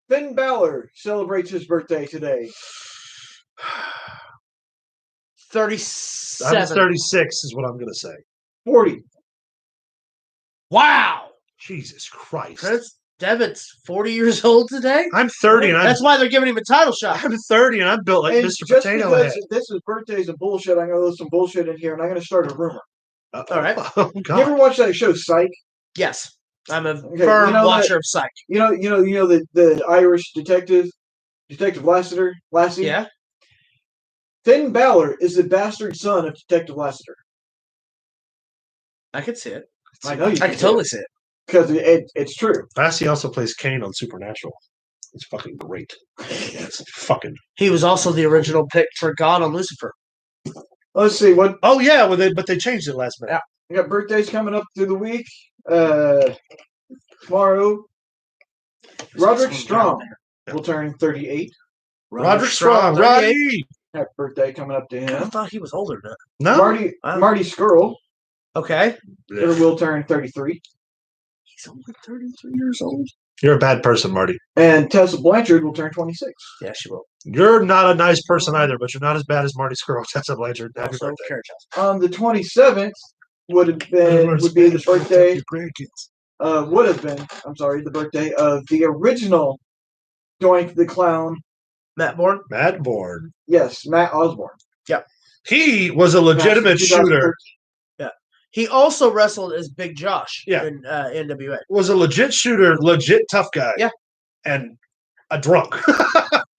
Finn Balor celebrates his birthday today. 37. I'm 36 is what I'm going to say. 40. Wow. Jesus Christ. Prince Devitt's 40 years old today? I'm 30 and That's why they're giving him a title shot. I'm 30 and I'm built like And Mr. just Potato because Head. this is birthdays and bullshit, I'm going to throw some bullshit in here, and I'm going to start a rumor. All right. Oh, You God. ever watch that show Psych? Yes. I'm a Okay, firm watcher of Psych. You know the Irish Detective Lassie. Yeah. Finn Balor is the bastard son of Detective Lassiter. I could see it. I know you. I can totally see it. Because it's true. Lassie also plays Kane on Supernatural. It's fucking great. It's fucking. He was also the original pick for God on Lucifer. Let's see what. Oh yeah, but they changed it last minute. We got birthdays coming up through the week. Tomorrow, Roderick Strong will turn 38. Roderick Strong, Roddy. Happy birthday coming up to I him. thought he was older than that. No, Marty Skrull Okay. will turn 33. He's only 33 years old. you're a bad person, Marty. And Tessa Blanchard will turn 26. Yeah, she will. You're not a nice person either, but you're not as bad as Marty Skrull. Tessa Blanchard. Happy Also, birthday. Carriage House. On the 27th would be the birthday. Would have been. I'm sorry, the birthday of the original Doink the Clown. Matt Bourne. Matt Bourne. Yes, Matt Osborne. He was a legitimate shooter. Yeah. He also wrestled as Big Josh Yeah. in NWA. Was a legit shooter, legit tough guy. Yeah. And a drunk.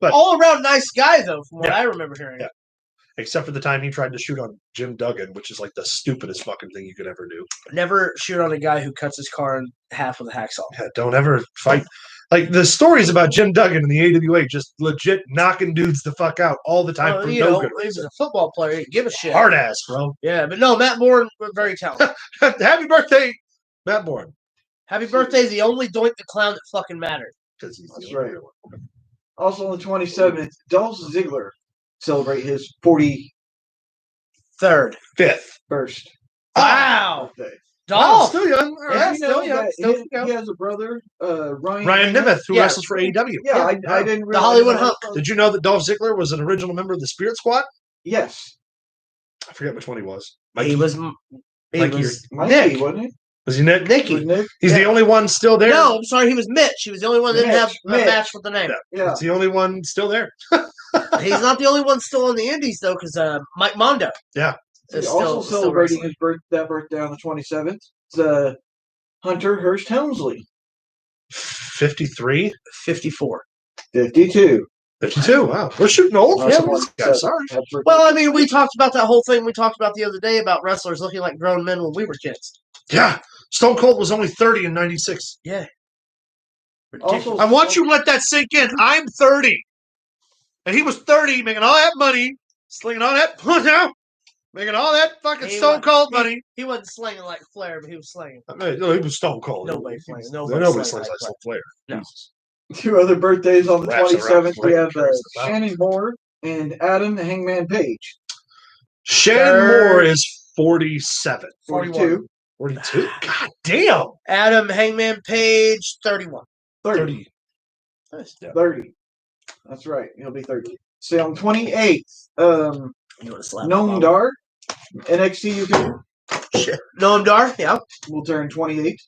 But All around nice guy, though, from what Yeah. I remember hearing. Yeah. Except for the time he tried to shoot on Jim Duggan, which is like the stupidest fucking thing you could ever do. Never shoot on a guy who cuts his car in half with a hacksaw. Yeah, don't ever fight. Like the stories about Jim Duggan in the AWA, just legit knocking dudes the fuck out all the time for no good he was reason. a football player. He didn't give a shit. Hard ass, bro. Yeah, but no, Matt Bourne was very talented. Happy birthday, Matt Bourne. Happy birthday, the only Doink the Clown that fucking mattered. Because he's That's the right. only one. Also on the 27th, Dolph Ziggler celebrate his 41st Third. Fifth. Wow. birthday. Dolph. Still young. All Did right. you know still young, that still he young. has a brother, Ryan Nemeth, who Yeah. wrestles for AEW. Yeah, I didn't realize The Hollywood that. Hump. Did you know that Dolph Ziggler was an original member of the Spirit Squad? Yes, I forget which one he was. He was. Mikey Mikey, Nick. wasn't he? Was he Nick? Nicky. Was Nick? He's the only one still there. No, I'm sorry. He was Mitch. He was the only one that didn't have a Mitch. match with the name. Yeah. He's the only one still there. He's not the only one still on the Indies though, because Mike Mondo. Yeah. Is Also still celebrating wrestling. his birthday on the 27th. It's Hunter Hearst Helmsley, 53? 54. 52. 52. Wow. We're shooting old. Oh, Yeah, someone said- sorry. Happy birthday. Well, I mean, we talked about that whole thing we talked about the other day about wrestlers looking like grown men when we were kids. Yeah. Stone Cold was only 30 in 96. Yeah. Also- I want you to let that sink in. I'm 30. And he was 30, making all that money, slinging all that punch out. Making all that fucking Stone Cold money. He wasn't slinging like Flair, but he was slinging. I mean, he was Stone Cold. Nobody slings like Flair. No. Two other birthdays on the 27th. We have Shannon Moore and Adam Hangman Page. Shannon Moore is 47. 42. 42? God damn. Adam Hangman Page, 31. 30. Nice. Yeah. 30. That's right. He'll be 30. See, on 28th, Noam Dar, NXT UK. Shit. Noam Dar, yeah. Will turn 28.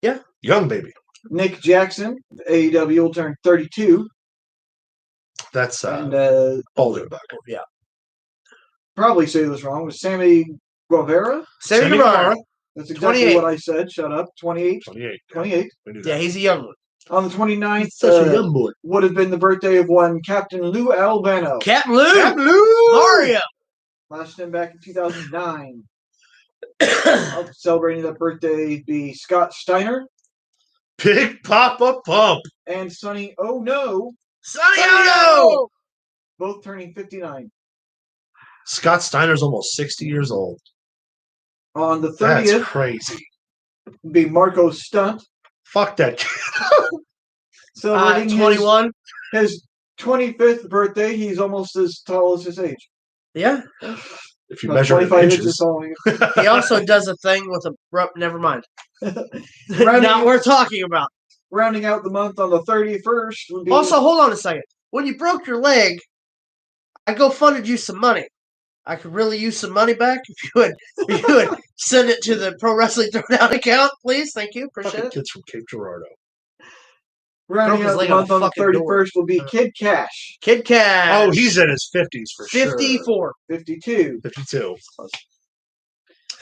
Yeah. Young baby. Nick Jackson, AEW, will turn 32. That's Boulder. Yeah. Probably say this wrong. Was Sammy Guevara? Sammy Guevara. That's exactly 28. what I said. Shut up. 28. 28. Yeah, he's a young one. On the 29th, such a young boy. Would have been the birthday of one Captain Lou Albano. Captain Lou! Mario! Last time back in 2009. Celebrating that birthday be Scott Steiner. Big Papa Pump. And Sonny Oh No. Sonny Oh No! Both turning 59. Scott Steiner's almost 60 years old. On the 30th. That's crazy. Be Marco Stunt. Fuck that kid. Celebrating 21. His 25th birthday. He's almost as tall as his age. Yeah. If you measure in inches. He also does a thing with a... Never mind. Not worth talking about. Rounding out the month on the 31st. Would be also, hold on a second. When you broke your leg, I funded you some money. I could really use some money back if you would send it to the Pro Wrestling Throwdown account, please. Thank you. Appreciate it. Kids from Cape Girardeau. Rounding out the month on the 31st will be Kid Cash. Kid Cash. Oh, he's in his 50s for 54. sure. 52. 52.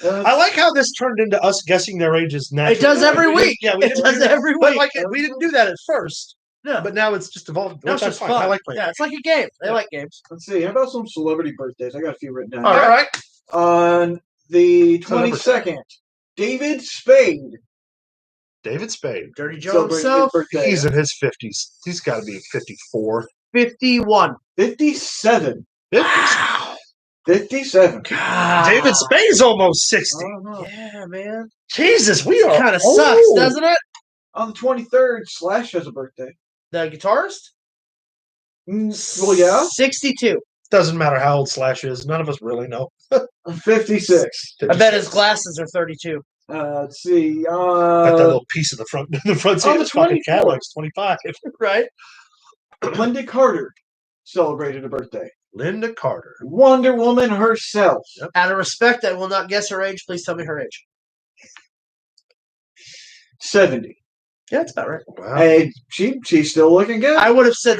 I like how this turned into us guessing their ages naturally. It does every week. Yeah, it does every week. But we didn't do that at first. No. But now it's just evolved. That's just fun. I like playing. Yeah, it's like a game. They like games. Let's see. How about some celebrity birthdays? I got a few written down. All right. On the 22nd, David Spade. David Spade. Dirty Joe himself. He's in his 50s. He's got to be 54. 51. 57. Wow. 57. God. David Spade's almost 60. Yeah, man. Jesus, we are kind of sucks, doesn't it? On the 23rd, Slash has a birthday. The guitarist? Well, yeah. 62. Doesn't matter how old Slash is. None of us really know. 56. I bet his glasses are 32. Let's see. Got that little piece in the front seat of the fucking Cadillac's 25. Right? Linda Carter celebrated a birthday. Linda Carter. Wonder Woman herself. Yep. Out of respect, I will not guess her age. Please tell me her age. 70. Yeah, that's about right. Wow. Hey, she's still looking good. I would have said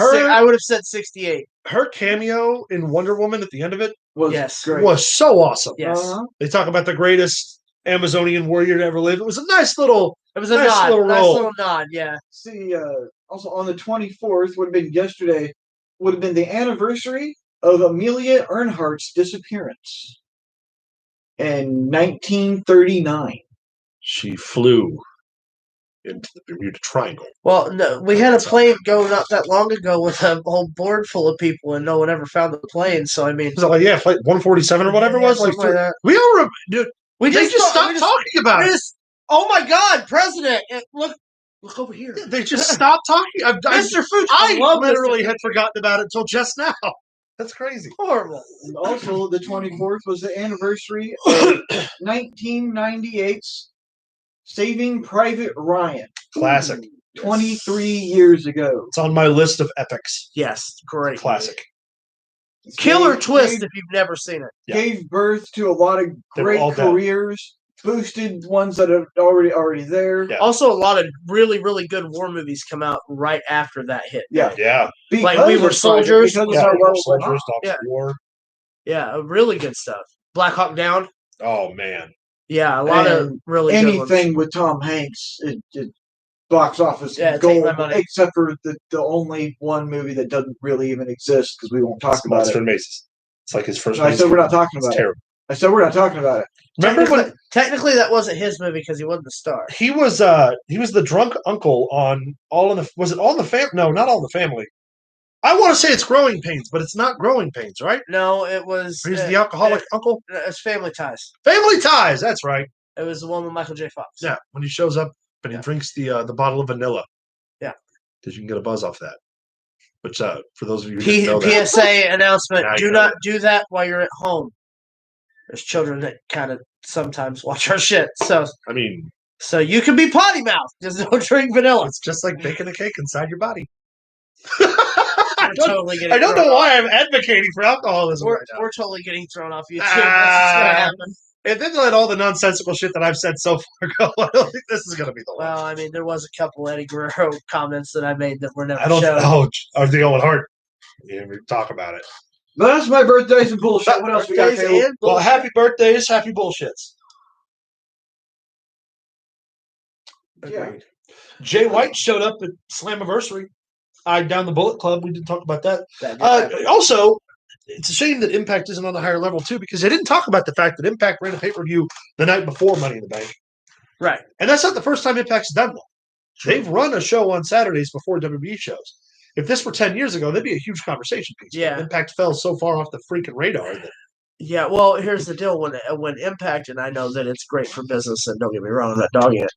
68. Her cameo in Wonder Woman at the end of it was so awesome. Yes. They talk about the greatest Amazonian warrior to ever live. It was a nice little Nice little nod, yeah. See, also on the 24th would have been yesterday, would have been the anniversary of Amelia Earhart's disappearance in 1939. She flew into the Bermuda Triangle. Well, no, we had a plane go not that long ago with a whole board full of people, and no one ever found the plane. So I mean, was it like flight 147 or whatever it was? Like that. We all remember, dude. They just stopped talking about it. Oh my God, President! Look over here. They just stopped talking. Mr. Fuchs, I literally had forgotten about it until just now. That's crazy. Horrible. And also, the 24th was the anniversary of 1998's Saving Private Ryan. Classic. 23 years ago. It's on my list of epics. Yes, great. Classic. Killer twist if you've never seen it. Gave birth to a lot of great careers. Boosted ones that are already there. Yeah. Also, a lot of really, really good war movies come out right after that hit. Yeah. Because like We Were Soldiers. Soldiers, War. Yeah, really good stuff. Black Hawk Down. Oh, man. Yeah, a lot of really good ones. Anything with Tom Hanks, it box office gold, except for the only one movie that doesn't really even exist because we won't talk about it. It's like his first. I said we're not talking about it. Terrible. I said we're not talking about it. Remember technically that wasn't his movie because he wasn't the star. He was the drunk uncle on All in the Was it All in the Family? No, not All in the Family. I want to say it's Growing Pains, but it's not Growing Pains, right? No, it was. He's the alcoholic uncle. It's Family Ties. Family Ties. That's right. It was the one with Michael J. Fox. Yeah, when he shows up and he drinks the bottle of vanilla. Yeah, because you can get a buzz off that. Which, for those of you who didn't know that, PSA announcement: do not do that while you're at home. There's children that kind of sometimes watch our shit, so I mean, so you can be potty mouth, just don't drink vanilla. It's just like baking a cake inside your body. I don't know why I'm advocating for alcoholism. We're totally getting thrown off YouTube. This is gonna happen. And then let all the nonsensical shit that I've said so far go. I don't think this is going to be the one. Well, I mean, there was a couple Eddie Guerrero comments that I made that were never shown. Oh, are the Owen Hart? Yeah, we talk about it. But that's my birthdays and bullshit. What else we got? Well, happy birthdays, happy bullshits. Yeah. Jay White showed up at Slammiversary. Eyed down the Bullet Club. We didn't talk about that. Also, it's a shame that Impact isn't on the higher level, too, because they didn't talk about the fact that Impact ran a pay-per-view the night before Money in the Bank. Right. And that's not the first time Impact's done one. They've run a show on Saturdays before WWE shows. If this were 10 years ago, that'd be a huge conversation piece. Yeah. Impact fell so far off the freaking radar. Yeah, well, here's the deal. When Impact, and I know that it's great for business, and don't get me wrong, I'm not dogging it,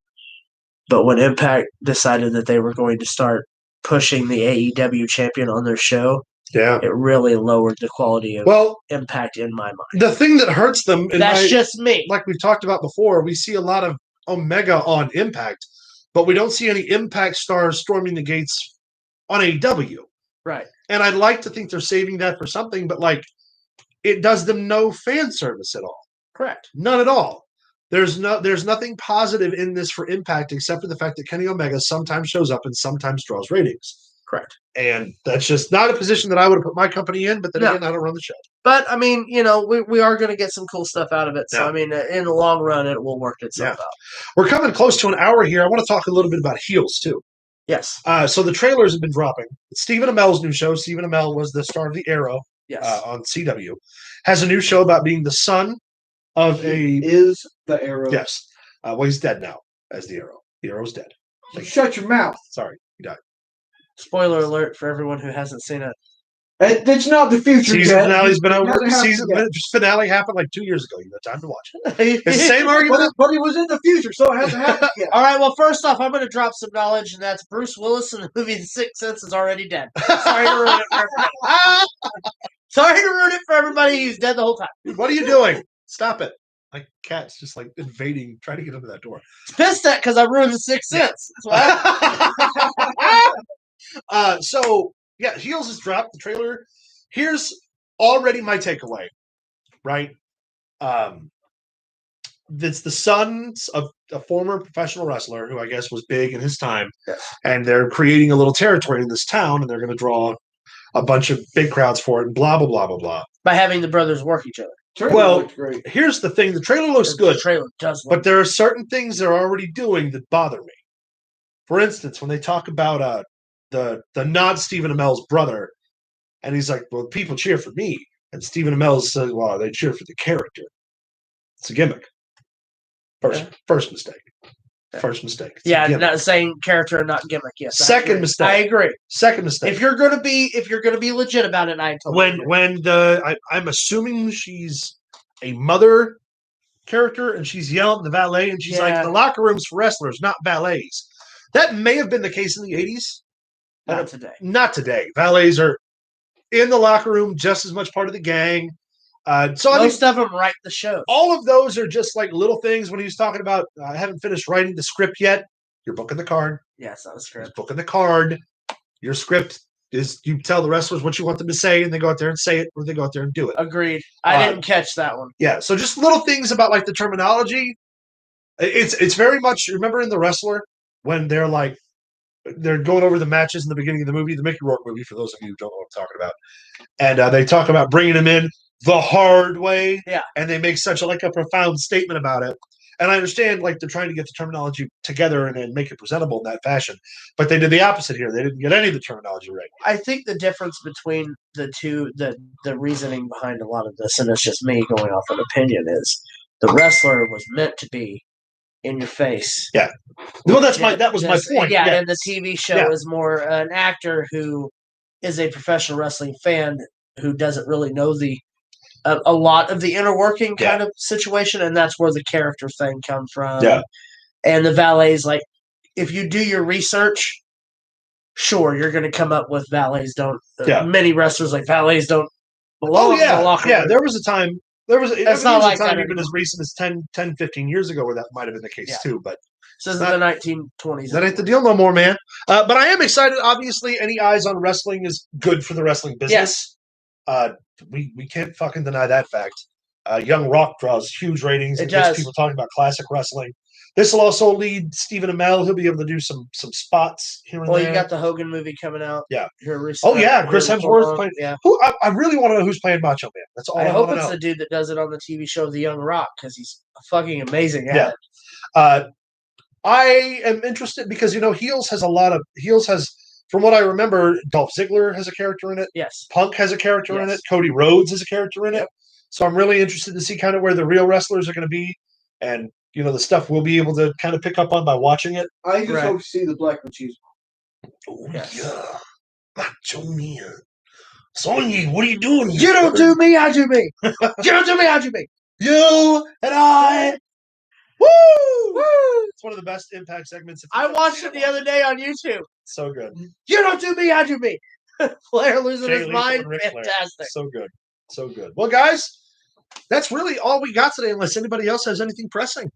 but when Impact decided that they were going to start pushing the AEW champion on their show, it really lowered the quality of Impact in my mind. The thing that hurts them... That's just me. Like we've talked about before, we see a lot of Omega on Impact, but we don't see any Impact stars storming the gates on AEW. Right. And I'd like to think they're saving that for something, but it does them no fan service at all. Correct. None at all. There's nothing positive in this for Impact except for the fact that Kenny Omega sometimes shows up and sometimes draws ratings. Correct. And that's just not a position that I would have put my company in, but then again, I don't run the show. But, I mean, we are going to get some cool stuff out of it. So, I mean, in the long run, it will work itself out. We're coming close to an hour here. I want to talk a little bit about heels, too. Yes. So the trailers have been dropping. Stephen Amell's new show. Stephen Amell was the star of The Arrow on CW. Has a new show about being the son of is the Arrow. Yes. Well, he's dead now as the Arrow. The Arrow's dead. Shut your mouth. Sorry, he died. Spoiler alert for everyone who hasn't seen it. It's not the future. Season finale's been over. Season finale happened like 2 years ago. You got time to watch it. It's the same argument. But it was in the future, so it hasn't happened yet. All right, well, first off, I'm going to drop some knowledge, and that's Bruce Willis in the movie The Sixth Sense is already dead. Sorry to ruin it for everybody. Sorry to ruin it for everybody. He's dead the whole time. What are you doing? Stop it. My cat's just invading, trying to get under that door. It's pissed at because I ruined The Sixth Sense. Heels has dropped the trailer. Here's already my takeaway, right? It's the sons of a former professional wrestler who I guess was big in his time, and they're creating a little territory in this town, and they're going to draw a bunch of big crowds for it, and blah, blah, blah, blah, blah. By having the brothers work each other. Well, here's the thing. The trailer looks good, the trailer does but there are certain things they're already doing that bother me. For instance, when they talk about the not Stephen Amell's brother, and he's like, well, people cheer for me. And Stephen Amell says, well, they cheer for the character. It's a gimmick. First mistake. First mistake. It's not saying character and not gimmick. Yes. Second mistake. I agree. Second mistake. If you're gonna be legit about it, I'm assuming she's a mother character and she's yelling at the valet and she's like, the locker room's for wrestlers, not valets. That may have been the case in the 80s. Not today. Not today. Valets are in the locker room just as much part of the gang. Most of them write the show. All of those are just like little things. When he was talking about, I haven't finished writing the script yet. You're booking the card. Yeah, it's not a script. He's booking the card. Your script is you tell the wrestlers what you want them to say, and they go out there and say it, or they go out there and do it. Agreed. I didn't catch that one. Yeah, so just little things about the terminology. It's very much. Remember in The Wrestler when they're going over the matches in the beginning of the movie, the Mickey Rourke movie. For those of you who don't know what I'm talking about, and they talk about bringing him in the hard way, and they make such a profound statement about it. And I understand they're trying to get the terminology together and make it presentable in that fashion, but they did the opposite here. They didn't get any of the terminology right. I think the difference between the two, the reasoning behind a lot of this, and it's just me going off an opinion, is The Wrestler was meant to be in your face. Yeah. Well, that was my point. Yeah, and the TV show is more an actor who is a professional wrestling fan who doesn't really know a lot of the inner working kind of situation, and that's where the character thing comes from. Yeah. And the valets, like, if you do your research, sure, you're going to come up with valets don't. Many wrestlers like valets don't belong in the locker room. There was a time. There was a time even as recent as 10, 15 years ago where that might have been the case too. But since the 1920s, that ain't the deal no more, man. But I am excited. Obviously, any eyes on wrestling is good for the wrestling business. Yes. We can't fucking deny that fact. Young Rock draws huge ratings. It gets people talking about classic wrestling. This will also lead Stephen Amell. He'll be able to do some spots here and there. Well, you got the Hogan movie coming out. Yeah. Here recently. Oh, yeah. Chris Hemsworth playing. Yeah. I really want to know who's playing Macho Man. That's all I want to know. I hope it's the dude that does it on the TV show The Young Rock because he's fucking amazing at it. I am interested because, Heels has, from what I remember, Dolph Ziggler has a character in it. Yes. Punk has a character in it. Cody Rhodes has a character in it. So I'm really interested to see kind of where the real wrestlers are going to be. And, the stuff we'll be able to kind of pick up on by watching it. I just hope to see the Black Machismo. Oh, yeah. Macho Man. Sonny, what are you doing? You don't do me, I do me. You don't do me, I do me. You and I. Woo! It's one of the best Impact segments. I watched it the other day on YouTube. So good. You don't do me, I do me. Flair losing his mind. Fantastic. So good. So good. Well, guys, that's really all we got today, unless anybody else has anything pressing.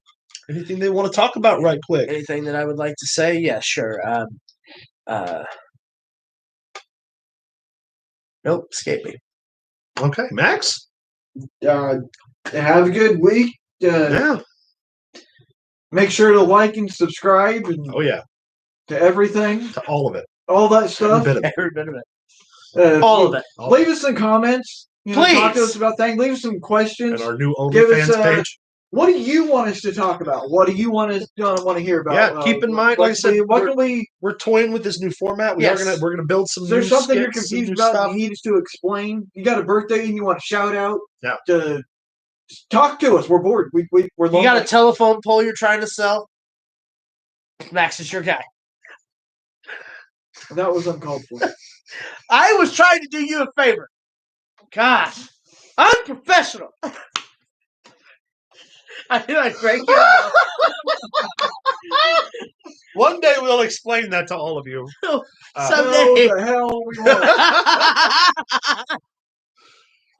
Anything they want to talk about right quick? Anything that I would like to say? Yeah, sure. Nope, escape me. Okay, Max? Have a good week. Make sure to like and subscribe. And to everything. To all of it. All that stuff. Every bit of it. All of it. Leave us some comments. Please. Talk to us about things. Leave us some questions. And our new OnlyFans page. What do you want us to talk about? What do you want to hear about? Yeah, keep in mind, like I said, we're toying with this new format. We're gonna build some. Is there something skits, you're confused about and you need us to explain? You got a birthday and you want a shout out? Yeah. Talk to us. We're bored. We're You got a telephone pole you're trying to sell? Max is your guy. That was uncalled for. I was trying to do you a favor. Gosh, unprofessional. I feel like break your One day we'll explain that to all of you. Someday. The hell we want.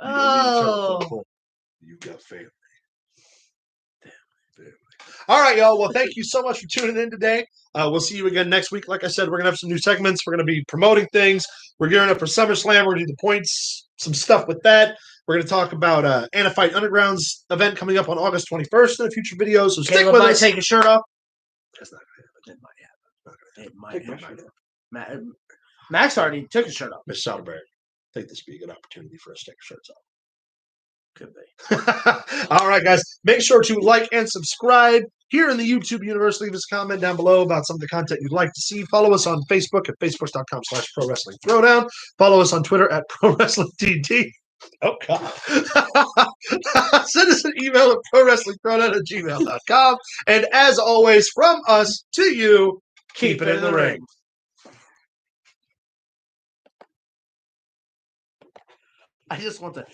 Oh. You got family. All right, y'all. Well, thank you so much for tuning in today. We'll see you again next week. Like I said, we're going to have some new segments. We're going to be promoting things. We're gearing up for SummerSlam. We're going to do the points, some stuff with that. We're going to talk about Anna Fight Underground's event coming up on August 21st in a future video. So stick with us. Take a shirt off. That's not going to happen. It might happen. Max already took his shirt off. Miss Soderbergh, I think this would be a good opportunity for us to take our shirts off. Could be. All right, guys. Make sure to like and subscribe here in the YouTube universe. Leave us a comment down below about some of the content you'd like to see. Follow us on Facebook at facebook.com/ProWrestlingThrowdown. Follow us on Twitter at ProWrestlingTD. Oh, God. Send us an email at ProWrestlingThrowdown@gmail.com. And as always, from us to you, keep it in the ring. I just want to